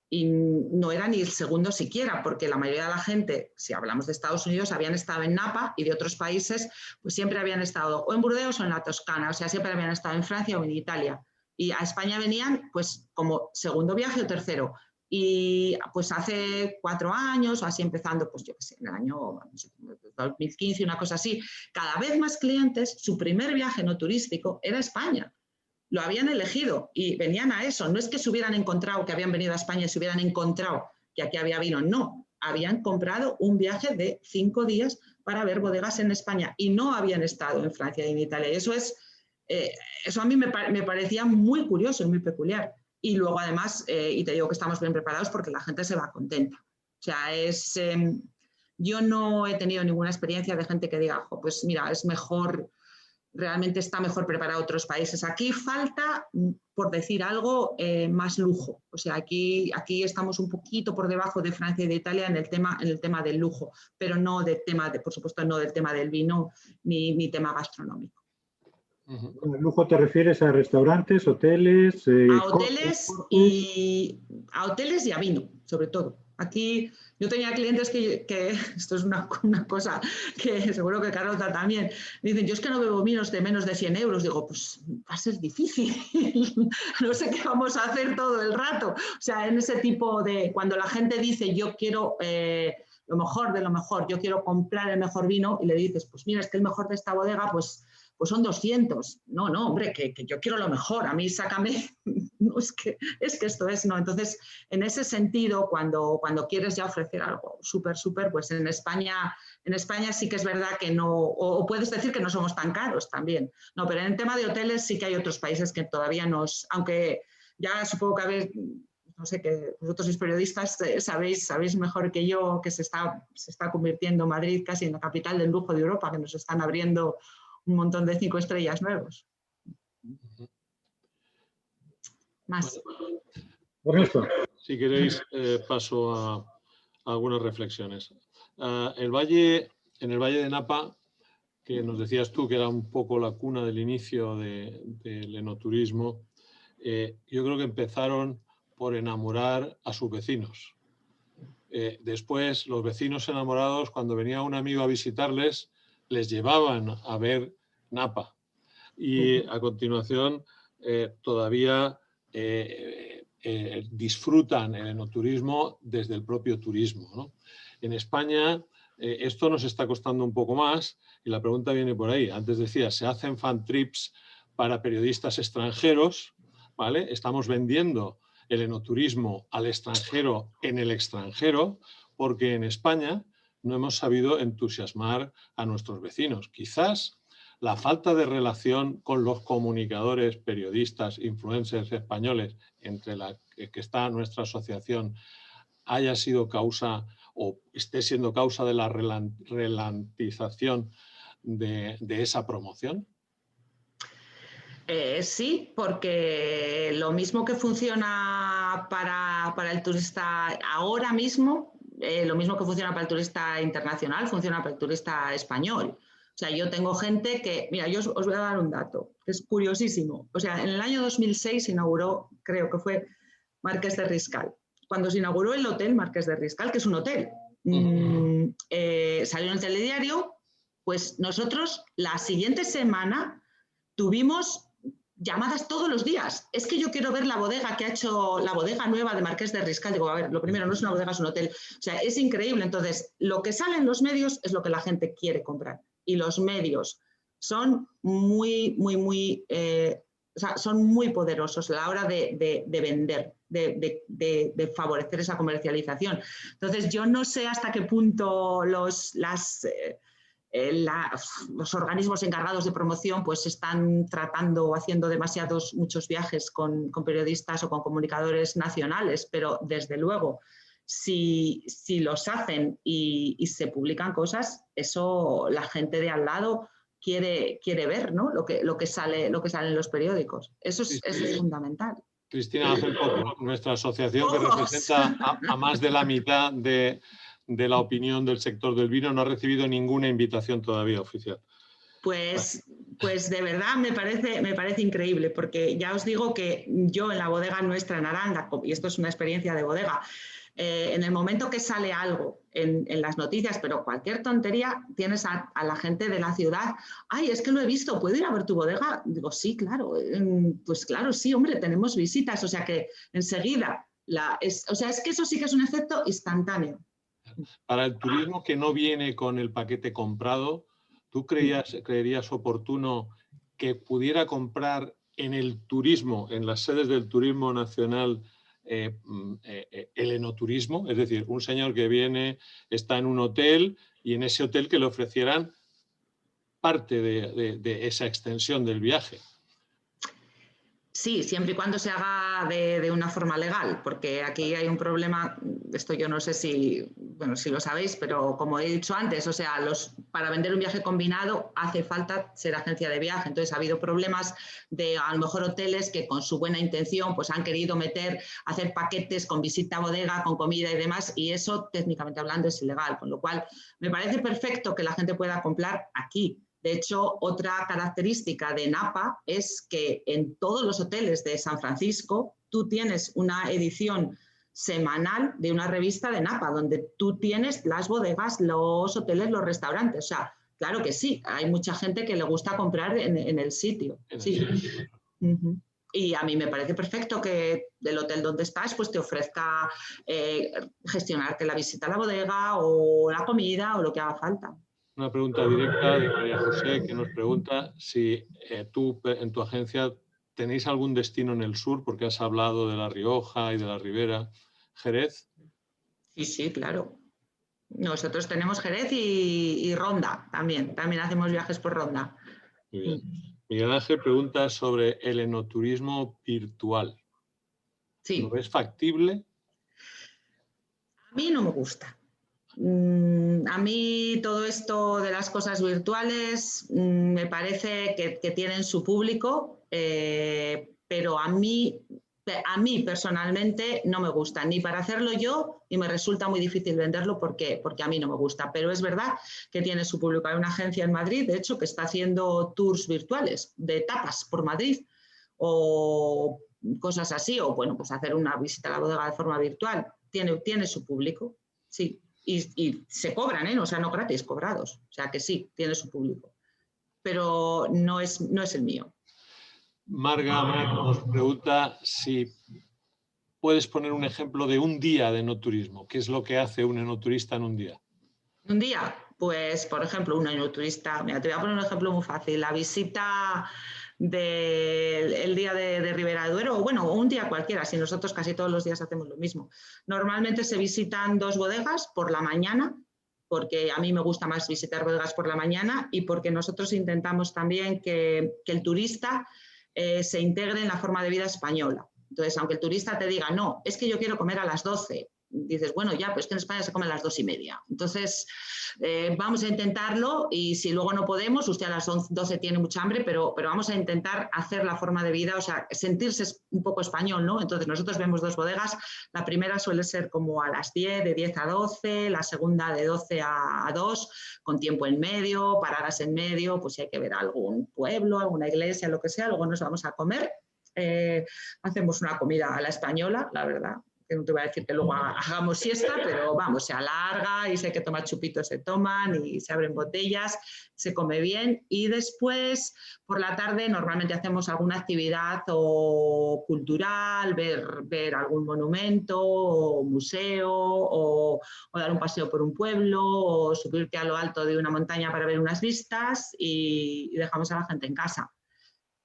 Y no era ni el segundo siquiera, porque la mayoría de la gente, si hablamos de Estados Unidos, habían estado en Napa, y de otros países, pues siempre habían estado o en Burdeos o en la Toscana, o sea, siempre habían estado en Francia o en Italia. Y a España venían pues como segundo viaje o tercero. Y pues hace 4 años, o así empezando, pues yo qué sé, en el año 2015, una cosa así, cada vez más clientes, su primer viaje no turístico era España. Lo habían elegido y venían a eso. No es que se hubieran encontrado, que habían venido a España y se hubieran encontrado que aquí había vino, no. Habían comprado un viaje de 5 días para ver bodegas en España y no habían estado en Francia y en Italia. Y eso a mí me parecía muy curioso y muy peculiar. Y luego además, y te digo que estamos bien preparados porque la gente se va contenta. O sea, yo no he tenido ninguna experiencia de gente que diga, pues mira, es mejor, realmente está mejor preparado otros países. Aquí falta, por decir algo, más lujo. O sea, aquí estamos un poquito por debajo de Francia y de Italia en el tema del lujo, pero no por supuesto, no del tema del vino ni tema gastronómico. ¿Con el lujo te refieres a restaurantes, hoteles? A hoteles y a vino, sobre todo. Aquí yo tenía clientes que esto es una cosa que seguro que Carlota también, me dicen, yo es que no bebo vinos de menos de 100 euros. Digo, pues va a ser difícil, no sé qué vamos a hacer todo el rato. O sea, en ese tipo de, cuando la gente dice, yo quiero lo mejor de lo mejor, yo quiero comprar el mejor vino, y le dices, pues mira, es que el mejor de esta bodega, pues pues son 200. No, hombre, que yo quiero lo mejor, a mí sácame, no, es que esto es, no. Entonces, en ese sentido, cuando quieres ya ofrecer algo súper, pues en España sí que es verdad que no, o puedes decir que no somos tan caros también, no, pero en el tema de hoteles sí que hay otros países que todavía aunque ya supongo que habéis, no sé, que vosotros sois periodistas, sabéis mejor que yo que se está convirtiendo Madrid casi en la capital del lujo de Europa, que nos están abriendo un montón de 5 estrellas nuevos. Más. Bueno, si queréis, paso a algunas reflexiones. En el Valle de Napa, que nos decías tú que era un poco la cuna del inicio del enoturismo, yo creo que empezaron por enamorar a sus vecinos. Después, los vecinos enamorados, cuando venía un amigo a visitarles, les llevaban a ver Napa. Y a continuación, todavía disfrutan el enoturismo desde el propio turismo, ¿no? En España esto nos está costando un poco más y la pregunta viene por ahí. Antes decía, se hacen fan trips para periodistas extranjeros, ¿vale? Estamos vendiendo el enoturismo al extranjero en el extranjero porque en España no hemos sabido entusiasmar a nuestros vecinos. Quizás la falta de relación con los comunicadores, periodistas, influencers españoles, entre la que está nuestra asociación, haya sido causa o esté siendo causa de la ralentización de esa promoción. Sí, porque lo mismo que funciona para el turista ahora mismo, lo mismo que funciona para el turista internacional, funciona para el turista español. O sea, yo tengo gente que, mira, yo os voy a dar un dato, que es curiosísimo. O sea, en el año 2006 se inauguró, creo que fue Marqués de Riscal. Cuando se inauguró el hotel Marqués de Riscal, que es un hotel, salió en el telediario, pues nosotros la siguiente semana tuvimos llamadas todos los días. Es que yo quiero ver la bodega que ha hecho, la bodega nueva de Marqués de Riscal. Digo, a ver, lo primero, no es una bodega, es un hotel. O sea, es increíble. Entonces, lo que sale en los medios es lo que la gente quiere comprar. Y los medios son muy poderosos a la hora de vender, de favorecer esa comercialización. Entonces, yo no sé hasta qué punto los organismos encargados de promoción pues están tratando o haciendo muchos viajes con periodistas o con comunicadores nacionales, pero desde luego si los hacen y se publican cosas, eso la gente de al lado quiere ver, ¿no? lo que sale en los periódicos. Eso es fundamental. Cristina, hace poco, nuestra asociación que representa a más de la mitad de la opinión del sector del vino no ha recibido ninguna invitación todavía oficial. Pues de verdad me parece increíble, porque ya os digo que yo en la bodega nuestra en Aranda, y esto es una experiencia de bodega, en el momento que sale algo en las noticias, pero cualquier tontería, tienes a la gente de la ciudad, ay, es que lo he visto, ¿puedo ir a ver tu bodega? Digo, sí, claro, pues claro, sí, hombre, tenemos visitas, o sea que enseguida, es que eso sí que es un efecto instantáneo. Para el turismo que no viene con el paquete comprado, ¿tú creerías oportuno que pudiera comprar en el turismo, en las sedes del turismo nacional, el enoturismo? Es decir, un señor que viene, está en un hotel y en ese hotel que le ofrecieran parte de esa extensión del viaje. Sí, siempre y cuando se haga de una forma legal, porque aquí hay un problema, esto yo no sé si lo sabéis, pero como he dicho antes, o sea, para vender un viaje combinado hace falta ser agencia de viaje. Entonces ha habido problemas de a lo mejor hoteles que con su buena intención pues han querido hacer paquetes con visita a bodega, con comida y demás, y eso técnicamente hablando es ilegal, con lo cual me parece perfecto que la gente pueda comprar aquí. De hecho, otra característica de Napa es que en todos los hoteles de San Francisco tú tienes una edición semanal de una revista de Napa, donde tú tienes las bodegas, los hoteles, los restaurantes. O sea, claro que sí, hay mucha gente que le gusta comprar en el sitio. Sí. Y a mí me parece perfecto que el hotel donde estás pues te ofrezca gestionarte la visita a la bodega o la comida o lo que haga falta. Una pregunta directa de María José, que nos pregunta si tú en tu agencia tenéis algún destino en el sur, porque has hablado de La Rioja y de la Ribera. ¿Jerez? Sí, sí, claro. Nosotros tenemos Jerez y Ronda también. También hacemos viajes por Ronda. Muy bien. Miguel Ángel pregunta sobre el enoturismo virtual. Sí. ¿Lo ves factible? A mí no me gusta. A mí todo esto de las cosas virtuales me parece que tienen su público, pero a mí personalmente no me gusta, ni para hacerlo yo, y me resulta muy difícil venderlo porque a mí no me gusta. Pero es verdad que tiene su público. Hay una agencia en Madrid, de hecho, que está haciendo tours virtuales de tapas por Madrid o cosas así, o bueno, pues hacer una visita a la bodega de forma virtual. Tiene su público, sí. Y se cobran, ¿eh? O sea, no gratis, cobrados. O sea que sí, tiene su público. Pero no es el mío. Marga nos pregunta si puedes poner un ejemplo de un día de enoturismo. ¿Qué es lo que hace un enoturista en un día? Un día, pues, por ejemplo, un enoturista. Mira, te voy a poner un ejemplo muy fácil. La visita del día de Ribera de Duero, o bueno, un día cualquiera, si nosotros casi todos los días hacemos lo mismo. Normalmente se visitan 2 bodegas por la mañana, porque a mí me gusta más visitar bodegas por la mañana y porque nosotros intentamos también que el turista se integre en la forma de vida española. Entonces, aunque el turista te diga, no, es que yo quiero comer a las 12, dices, bueno, ya, pero es que en España se come a las 2:30. Entonces, vamos a intentarlo y si luego no podemos, usted a las 12 tiene mucha hambre, pero vamos a intentar hacer la forma de vida, o sea, sentirse un poco español, ¿no? Entonces, nosotros vemos 2 bodegas. La primera suele ser como a las 10, de 10 a 12, la segunda de 12 a 2, con tiempo en medio, paradas en medio, pues si hay que ver algún pueblo, alguna iglesia, lo que sea, luego nos vamos a comer. Hacemos una comida a la española, la verdad, que no te voy a decir que luego hagamos siesta, pero vamos, se alarga y si hay que tomar chupitos se toman y se abren botellas, se come bien y después por la tarde normalmente hacemos alguna actividad o cultural, ver algún monumento o museo o dar un paseo por un pueblo o subirte a lo alto de una montaña para ver unas vistas y dejamos a la gente en casa.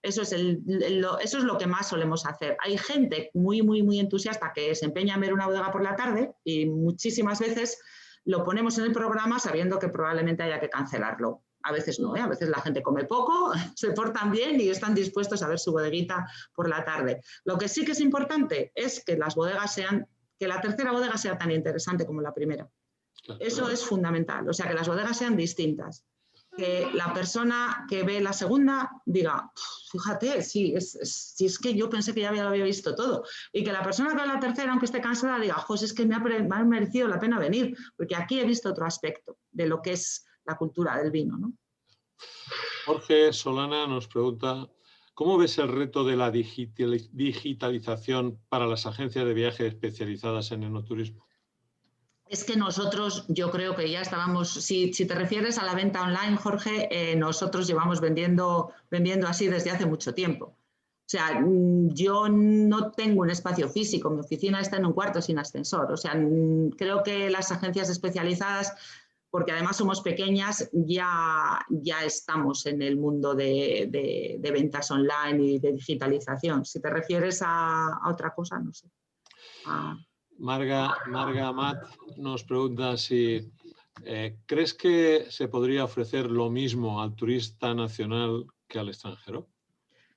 Eso es lo que más solemos hacer. Hay gente muy, muy, muy entusiasta que se empeña en ver una bodega por la tarde y muchísimas veces lo ponemos en el programa sabiendo que probablemente haya que cancelarlo. A veces no, ¿eh? A veces la gente come poco, se portan bien y están dispuestos a ver su bodeguita por la tarde. Lo que sí que es importante es que las bodegas que la tercera bodega sea tan interesante como la primera. Eso es fundamental, o sea, que las bodegas sean distintas. Que la persona que ve la segunda diga, fíjate, si es que yo pensé que ya lo había visto todo. Y que la persona que ve la tercera, aunque esté cansada, diga, es que me ha merecido la pena venir, porque aquí he visto otro aspecto de lo que es la cultura del vino, ¿no? Jorge Solana nos pregunta, ¿cómo ves el reto de la digitalización para las agencias de viaje especializadas en enoturismo? Es que nosotros, yo creo que ya estábamos, si te refieres a la venta online, Jorge, nosotros llevamos vendiendo así desde hace mucho tiempo. O sea, yo no tengo un espacio físico, mi oficina está en un cuarto sin ascensor. O sea, creo que las agencias especializadas, porque además somos pequeñas, ya estamos en el mundo de ventas online y de digitalización. Si te refieres a otra cosa, no sé. Marga Amat nos pregunta si ¿crees que se podría ofrecer lo mismo al turista nacional que al extranjero?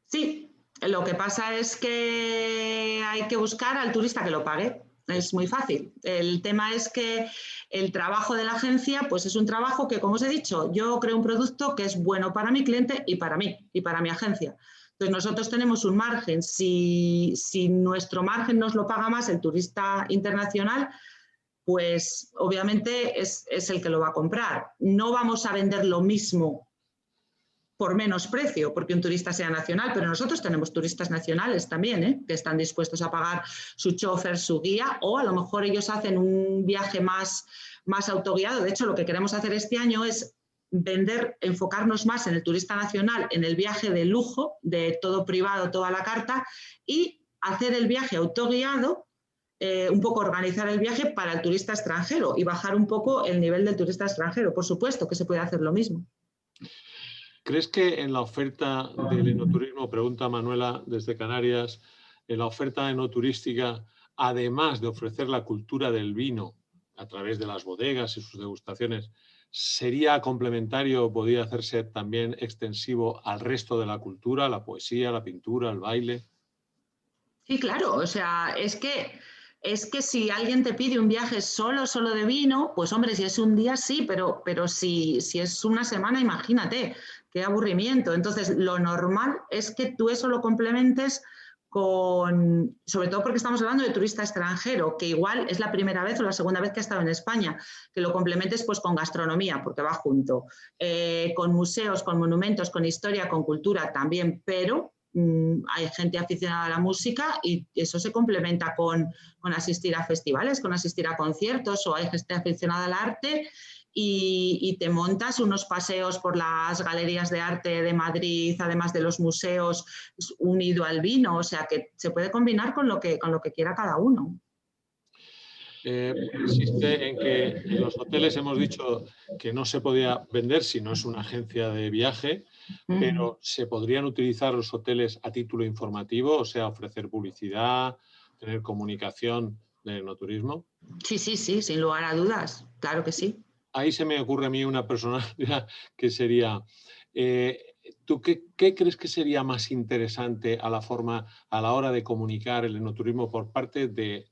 Sí, lo que pasa es que hay que buscar al turista que lo pague. Es muy fácil. El tema es que el trabajo de la agencia pues es un trabajo que, como os he dicho, yo creo un producto que es bueno para mi cliente y para mí y para mi agencia. Entonces nosotros tenemos un margen. Si nuestro margen nos lo paga más el turista internacional, pues obviamente es el que lo va a comprar. No vamos a vender lo mismo por menos precio, porque un turista sea nacional, pero nosotros tenemos turistas nacionales también, que están dispuestos a pagar su chofer, su guía, o a lo mejor ellos hacen un viaje más autoguiado. De hecho, lo que queremos hacer este año es enfocarnos más en el turista nacional, en el viaje de lujo, de todo privado, toda la carta, y hacer el viaje autoguiado un poco organizar el viaje para el turista extranjero y bajar un poco el nivel del turista extranjero. Por supuesto que se puede hacer lo mismo. ¿Crees que en la oferta del enoturismo, pregunta Manuela desde Canarias, en la oferta enoturística, además de ofrecer la cultura del vino a través de las bodegas y sus degustaciones, sería complementario o podría hacerse también extensivo al resto de la cultura, la poesía, la pintura, el baile? Sí, claro, o sea, es que si alguien te pide un viaje solo de vino, pues hombre, si es un día sí, pero si es una semana, imagínate, qué aburrimiento. Entonces, lo normal es que tú eso lo complementes con, sobre todo porque estamos hablando de turista extranjero, que igual es la primera vez o la segunda vez que ha estado en España, que lo complementes pues con gastronomía, porque va junto, con museos, con monumentos, con historia, con cultura también, pero hay gente aficionada a la música y eso se complementa con asistir a festivales, con asistir a conciertos, o hay gente aficionada al arte y te montas unos paseos por las galerías de arte de Madrid, además de los museos, unido al vino, o sea que se puede combinar con lo que quiera cada uno. Insiste en que en los hoteles hemos dicho que no se podía vender si no es una agencia de viaje, pero ¿se podrían utilizar los hoteles a título informativo? O sea, ofrecer publicidad, tener comunicación de enoturismo. Sí, sin lugar a dudas, claro que sí. Ahí se me ocurre a mí una personalidad que sería, ¿tú qué crees que sería más interesante a la hora de comunicar el enoturismo por parte de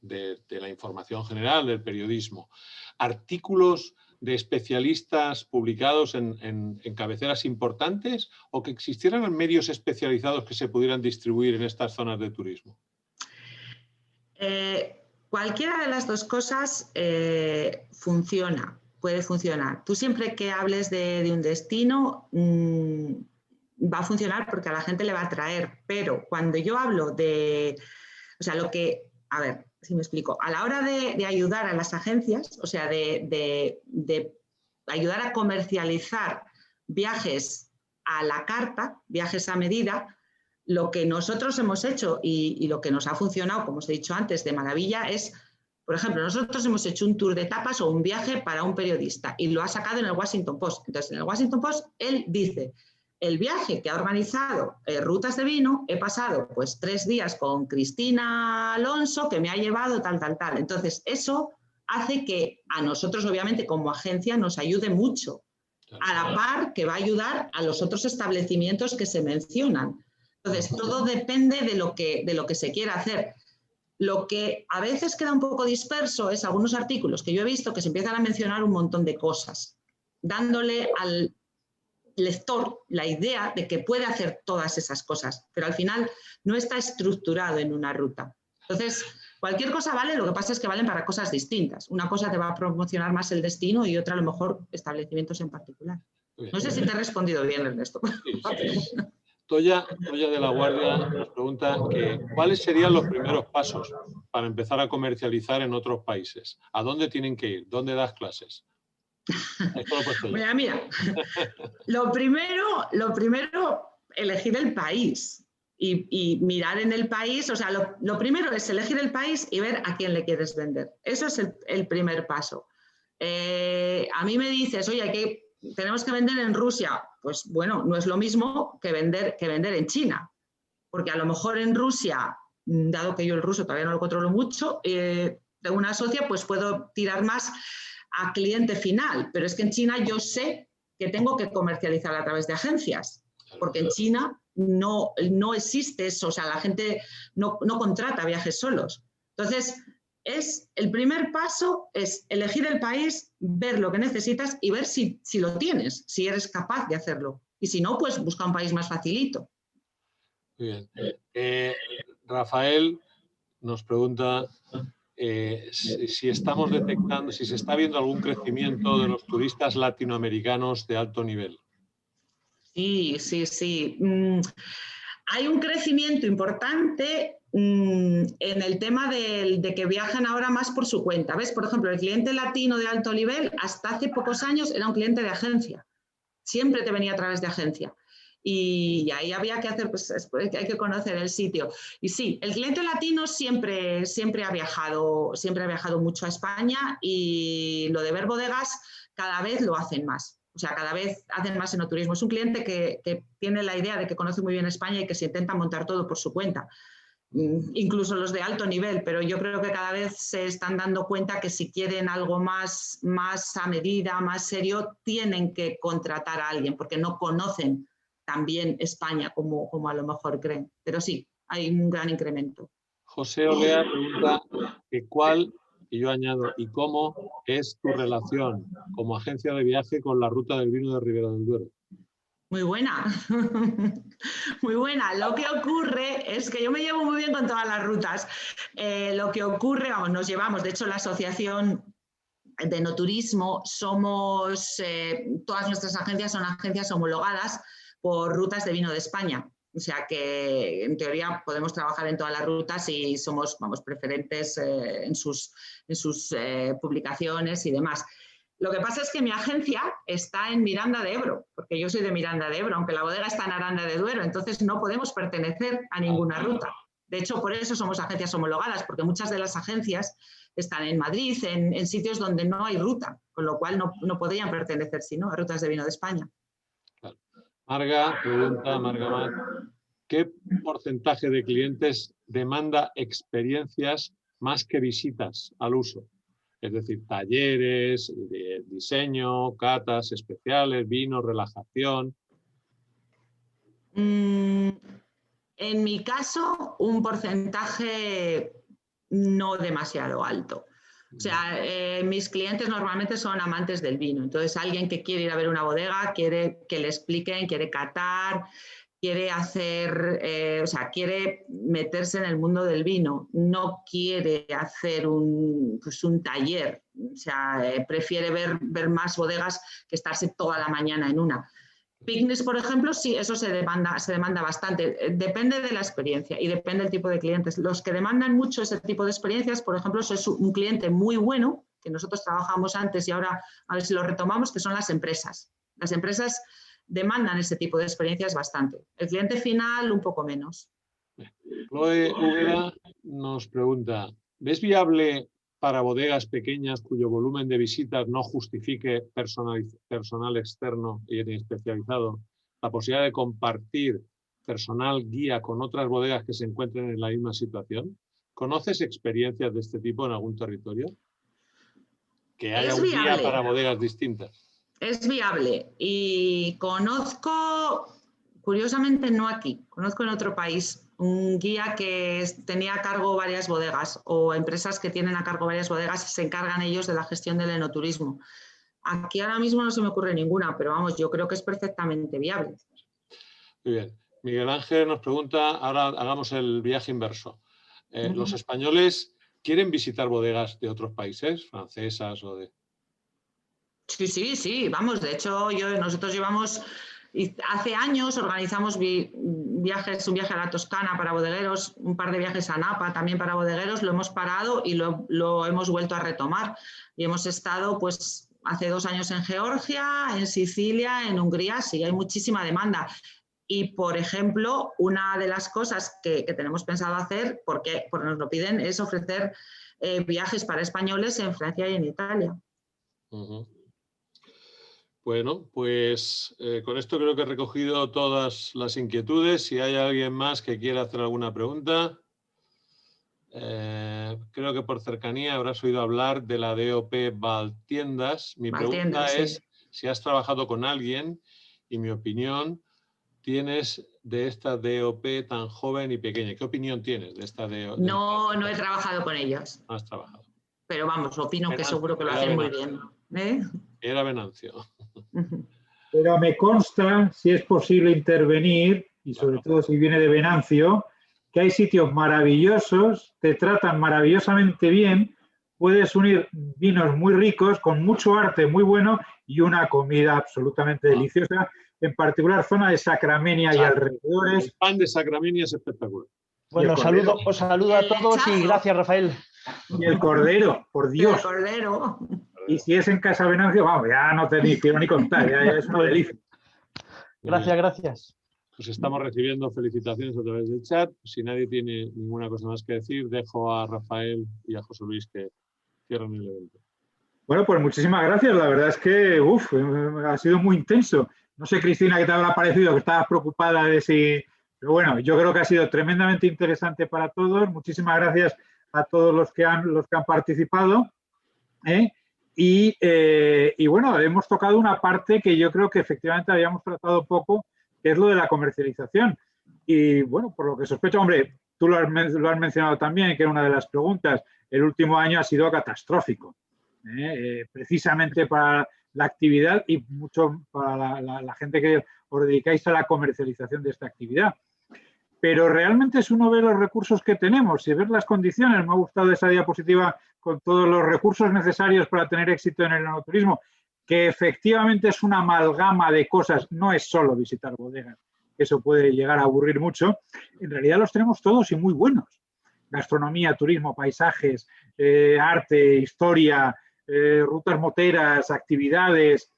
la información general, del periodismo? ¿Artículos de especialistas publicados en cabeceras importantes o que existieran medios especializados que se pudieran distribuir en estas zonas de turismo? Cualquiera de las dos cosas puede funcionar. Tú siempre que hables de un destino va a funcionar porque a la gente le va a atraer, pero cuando yo hablo de, o sea, a ver, si me explico, a la hora de ayudar a las agencias, o sea, de ayudar a comercializar viajes a la carta, viajes a medida, lo que nosotros hemos hecho y lo que nos ha funcionado, como os he dicho antes, de maravilla es, por ejemplo, nosotros hemos hecho un tour de etapas o un viaje para un periodista y lo ha sacado en el Washington Post. Entonces, en el Washington Post, él dice, el viaje que ha organizado Rutas de Vino, he pasado pues 3 días con Cristina Alonso, que me ha llevado tal. Entonces, eso hace que a nosotros, obviamente, como agencia, nos ayude mucho, a la par que va a ayudar a los otros establecimientos que se mencionan. Entonces, todo depende de lo que se quiera hacer. Lo que a veces queda un poco disperso es algunos artículos que yo he visto que se empiezan a mencionar un montón de cosas, dándole al lector la idea de que puede hacer todas esas cosas, pero al final no está estructurado en una ruta. Entonces, cualquier cosa vale, lo que pasa es que valen para cosas distintas. Una cosa te va a promocionar más el destino y otra a lo mejor establecimientos en particular. No sé si te he respondido bien, Ernesto. Sí. Toya de la Guardia nos pregunta que ¿cuáles serían los primeros pasos para empezar a comercializar en otros países? ¿A dónde tienen que ir? ¿Dónde das clases? Mira, lo primero, elegir el país y mirar en el país. O sea, lo primero es elegir el país y ver a quién le quieres vender. Eso es el primer paso. A mí me dices, oye, que tenemos que vender en Rusia. Pues bueno, no es lo mismo que vender en China, porque a lo mejor en Rusia, dado que yo el ruso todavía no lo controlo mucho, de una socia pues puedo tirar más a cliente final, pero es que en China yo sé que tengo que comercializar a través de agencias, porque en China no existe eso, o sea, la gente no contrata viajes solos. Entonces, el primer paso es elegir el país, ver lo que necesitas y ver si lo tienes, si eres capaz de hacerlo. Y si no, pues busca un país más facilito. Muy bien. Rafael nos pregunta si estamos detectando, si se está viendo algún crecimiento de los turistas latinoamericanos de alto nivel. Sí. Hay un crecimiento importante en el tema de que viajan ahora más por su cuenta. ¿Ves? Por ejemplo, el cliente latino de alto nivel hasta hace pocos años era un cliente de agencia. Siempre te venía a través de agencia. Y ahí había que hacer, pues hay que conocer el sitio. Y sí, el cliente latino siempre ha viajado mucho a España, y lo de ver bodegas cada vez lo hacen más. O sea, cada vez hacen más enoturismo. Es un cliente que tiene la idea de que conoce muy bien España y que se intenta montar todo por su cuenta. Incluso los de alto nivel, pero yo creo que cada vez se están dando cuenta que si quieren algo más a medida, más serio, tienen que contratar a alguien, porque no conocen también España como a lo mejor creen. Pero sí, hay un gran incremento. José Olea pregunta que cuál, y yo añado, y cómo es tu relación como agencia de viaje con la ruta del vino de Ribera del Duero. Muy buena, muy buena. Lo que ocurre es que yo me llevo muy bien con todas las rutas. Lo que ocurre, vamos, nos llevamos, de hecho la asociación de enoturismo somos, todas nuestras agencias son agencias homologadas por Rutas de Vino de España. O sea que en teoría podemos trabajar en todas las rutas y somos, vamos, preferentes en sus publicaciones y demás. Lo que pasa es que mi agencia está en Miranda de Ebro, porque yo soy de Miranda de Ebro, aunque la bodega está en Aranda de Duero, entonces no podemos pertenecer a ninguna ruta. De hecho, por eso somos agencias homologadas, porque muchas de las agencias están en Madrid, en sitios donde no hay ruta, con lo cual no podrían pertenecer, sino a Rutas de Vino de España. Claro. Marga pregunta, ¿qué porcentaje de clientes demanda experiencias más que visitas al uso? Es decir, talleres, de diseño, catas especiales, vino, relajación. En mi caso, un porcentaje no demasiado alto. O sea, mis clientes normalmente son amantes del vino. Entonces, alguien que quiere ir a ver una bodega, quiere que le expliquen, quiere catar, quiere hacer, quiere meterse en el mundo del vino. No quiere hacer un taller. O sea, prefiere ver más bodegas que estarse toda la mañana en una. Picnics, por ejemplo, sí, eso se demanda bastante. Depende de la experiencia y depende del tipo de clientes. Los que demandan mucho ese tipo de experiencias, por ejemplo, es un cliente muy bueno, que nosotros trabajamos antes y ahora a ver si lo retomamos, que son las empresas. Las empresas demandan ese tipo de experiencias bastante. El cliente final, un poco menos. Chloe Úbeda nos pregunta, ¿ves viable para bodegas pequeñas cuyo volumen de visitas no justifique personal externo y especializado la posibilidad de compartir personal guía con otras bodegas que se encuentren en la misma situación? ¿Conoces experiencias de este tipo en algún territorio? Que haya un guía para bodegas distintas. Es viable y conozco, curiosamente no aquí, conozco en otro país un guía que tenía a cargo varias bodegas o empresas que tienen a cargo varias bodegas y se encargan ellos de la gestión del enoturismo. Aquí ahora mismo no se me ocurre ninguna, pero vamos, yo creo que es perfectamente viable. Muy bien. Miguel Ángel nos pregunta, ahora hagamos el viaje inverso. ¿Los españoles quieren visitar bodegas de otros países, francesas o de...? Sí, vamos, de hecho nosotros llevamos, hace años organizamos un viaje a la Toscana para bodegueros, un par de viajes a Napa también para bodegueros, lo hemos parado y lo hemos vuelto a retomar. Y hemos estado pues hace 2 años en Georgia, en Sicilia, en Hungría, sí, hay muchísima demanda. Y, por ejemplo, una de las cosas que tenemos pensado hacer, porque nos lo piden, es ofrecer viajes para españoles en Francia y en Italia. Uh-huh. Bueno, pues con esto creo que he recogido todas las inquietudes. Si hay alguien más que quiera hacer alguna pregunta, creo que por cercanía habrás oído hablar de la DOP Valtiendas. Mi pregunta es si has trabajado con alguien y mi opinión tienes de esta DOP tan joven y pequeña. ¿Qué opinión tienes de esta DOP? No he trabajado con ellos. No has trabajado. Pero vamos, opino que seguro que lo hacen muy bien. Era Venancio. Pero me consta, si es posible intervenir, y sobre todo si viene de Venancio, que hay sitios maravillosos, te tratan maravillosamente bien, puedes unir vinos muy ricos, con mucho arte muy bueno y una comida absolutamente deliciosa, en particular zona de Sacramenia y alrededores. El pan de Sacramenia es espectacular. Bueno, os saludo a todos y gracias, Rafael. Y el cordero, por Dios. El cordero. Y si es en Casa Venancio, vamos, ya no te quiero ni contar, ya es una delicia. Gracias. Pues estamos recibiendo felicitaciones a través del chat. Si nadie tiene ninguna cosa más que decir, dejo a Rafael y a José Luis que cierren el evento. Bueno, pues muchísimas gracias. La verdad es que ha sido muy intenso. No sé, Cristina, qué te habrá parecido, que estabas preocupada de si... Pero bueno, yo creo que ha sido tremendamente interesante para todos. Muchísimas gracias a todos los que han participado. Y bueno, hemos tocado una parte que yo creo que efectivamente habíamos tratado poco, que es lo de la comercialización. Y bueno, por lo que sospecho, hombre, tú lo has mencionado también, que era una de las preguntas, el último año ha sido catastrófico, precisamente para la actividad y mucho para la gente que os dedicáis a la comercialización de esta actividad. Pero realmente si uno ve los recursos que tenemos, si ves las condiciones, me ha gustado esa diapositiva con todos los recursos necesarios para tener éxito en el enoturismo, que efectivamente es una amalgama de cosas, no es solo visitar bodegas, eso puede llegar a aburrir mucho, en realidad los tenemos todos y muy buenos. Gastronomía, turismo, paisajes, arte, historia, rutas moteras, actividades,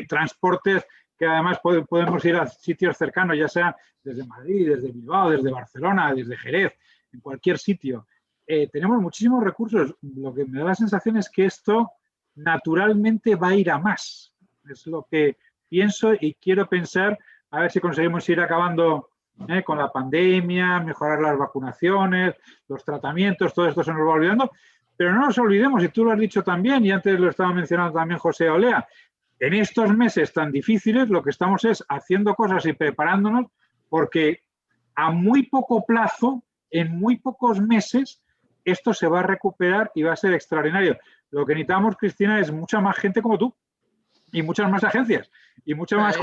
transportes, que además podemos ir a sitios cercanos, ya sea desde Madrid, desde Bilbao, desde Barcelona, desde Jerez, en cualquier sitio. Tenemos muchísimos recursos. Lo que me da la sensación es que esto naturalmente va a ir a más. Es lo que pienso y quiero pensar, a ver si conseguimos ir acabando con la pandemia, mejorar las vacunaciones, los tratamientos, todo esto se nos va olvidando. Pero no nos olvidemos, y tú lo has dicho también, y antes lo estaba mencionando también José Olea, en estos meses tan difíciles lo que estamos es haciendo cosas y preparándonos porque a muy poco plazo, en muy pocos meses, esto se va a recuperar y va a ser extraordinario. Lo que necesitamos, Cristina, es mucha más gente como tú y muchas más agencias y mucha más...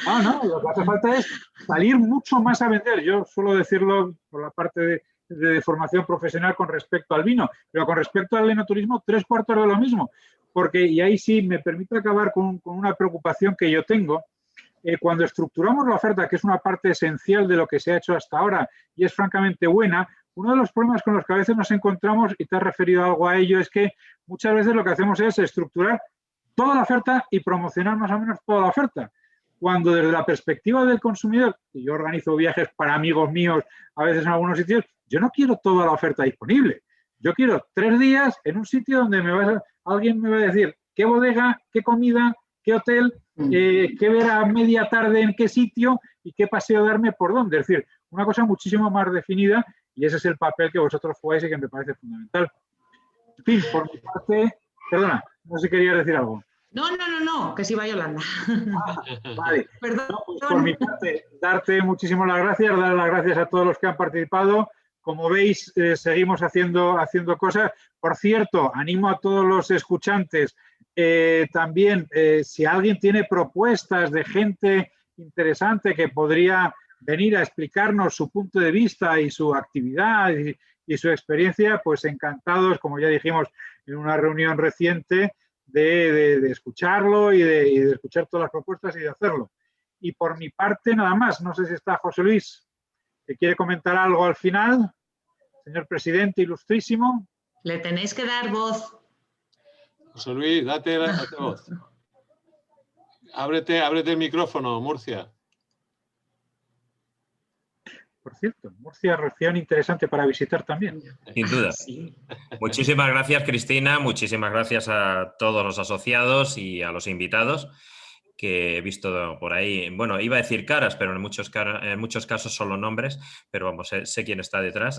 No, lo que hace falta es salir mucho más a vender. Yo suelo decirlo por la parte de formación profesional con respecto al vino, pero con respecto al enoturismo, 3/4 de lo mismo. Porque, y ahí sí me permite acabar con una preocupación que yo tengo, cuando estructuramos la oferta, que es una parte esencial de lo que se ha hecho hasta ahora y es francamente buena, uno de los problemas con los que a veces nos encontramos, y te has referido algo a ello, es que muchas veces lo que hacemos es estructurar toda la oferta y promocionar más o menos toda la oferta. Cuando desde la perspectiva del consumidor, y yo organizo viajes para amigos míos, a veces en algunos sitios, yo no quiero toda la oferta disponible. Yo quiero 3 días en un sitio donde alguien me va a decir qué bodega, qué comida, qué hotel, qué ver a media tarde en qué sitio y qué paseo darme por dónde. Es decir, una cosa muchísimo más definida y ese es el papel que vosotros jugáis y que me parece fundamental. En fin, por mi parte, perdona, no sé si querías decir algo. No, que sí va Yolanda. Vale. Perdón. No, pues por mi parte, darte muchísimas las gracias, dar las gracias a todos los que han participado. Como veis, seguimos haciendo cosas. Por cierto, animo a todos los escuchantes también, si alguien tiene propuestas de gente interesante que podría venir a explicarnos su punto de vista y su actividad y su experiencia, pues encantados, como ya dijimos en una reunión reciente, de escucharlo y de escuchar todas las propuestas y de hacerlo. Y por mi parte, nada más. No sé si está José Luis, que quiere comentar algo al final. Señor presidente, ilustrísimo. Le tenéis que dar voz. José Luis, date voz. Ábrete el micrófono, Murcia. Por cierto, Murcia, región interesante para visitar también. Sin duda. Sí. Muchísimas gracias, Cristina. Muchísimas gracias a todos los asociados y a los invitados que he visto por ahí. Bueno, iba a decir caras, pero en muchos casos solo nombres, pero vamos, sé quién está detrás.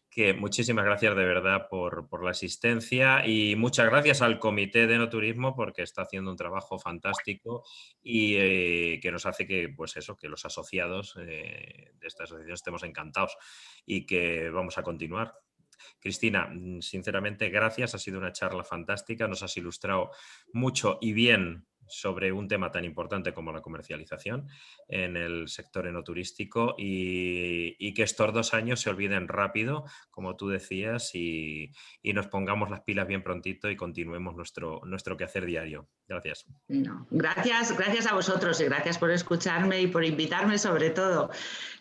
Que muchísimas gracias de verdad por la asistencia y muchas gracias al Comité de Enoturismo porque está haciendo un trabajo fantástico y que nos hace que, pues eso, que los asociados de esta asociación estemos encantados y que vamos a continuar. Cristina, sinceramente, gracias. Ha sido una charla fantástica. Nos has ilustrado mucho y bien sobre un tema tan importante como la comercialización en el sector enoturístico y que estos 2 años se olviden rápido, como tú decías, y nos pongamos las pilas bien prontito y continuemos nuestro quehacer diario. Gracias. No, gracias a vosotros y gracias por escucharme y por invitarme sobre todo.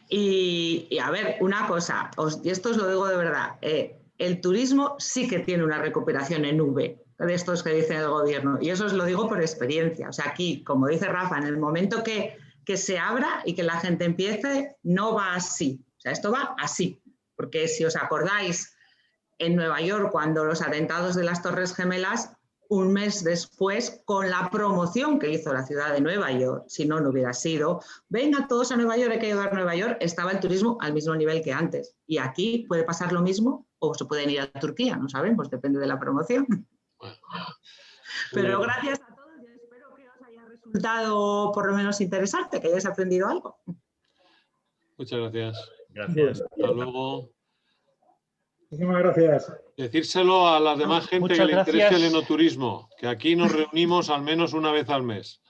Y a ver, una cosa, y esto os lo digo de verdad, el turismo sí que tiene una recuperación en V de estos que dice el gobierno y eso os lo digo por experiencia. O sea, aquí, como dice Rafa, en el momento que que se abra y que la gente empiece, no va así. O sea, esto va así. Porque si os acordáis, en Nueva York, cuando los atentados de las Torres Gemelas, un mes después, con la promoción que hizo la ciudad de Nueva York, si no, no hubiera sido, venga todos a Nueva York, hay que ayudar a Nueva York, estaba el turismo al mismo nivel que antes. Y aquí puede pasar lo mismo o se pueden ir a Turquía, no sabemos, depende de la promoción. Pero gracias a todos, yo espero que os haya resultado por lo menos interesante, que hayáis aprendido algo. Muchas gracias. Gracias. Hasta luego. Muchísimas gracias. Decírselo a la demás gente Muchas que le interese gracias. el enoturismo, que aquí nos reunimos al menos una vez al mes.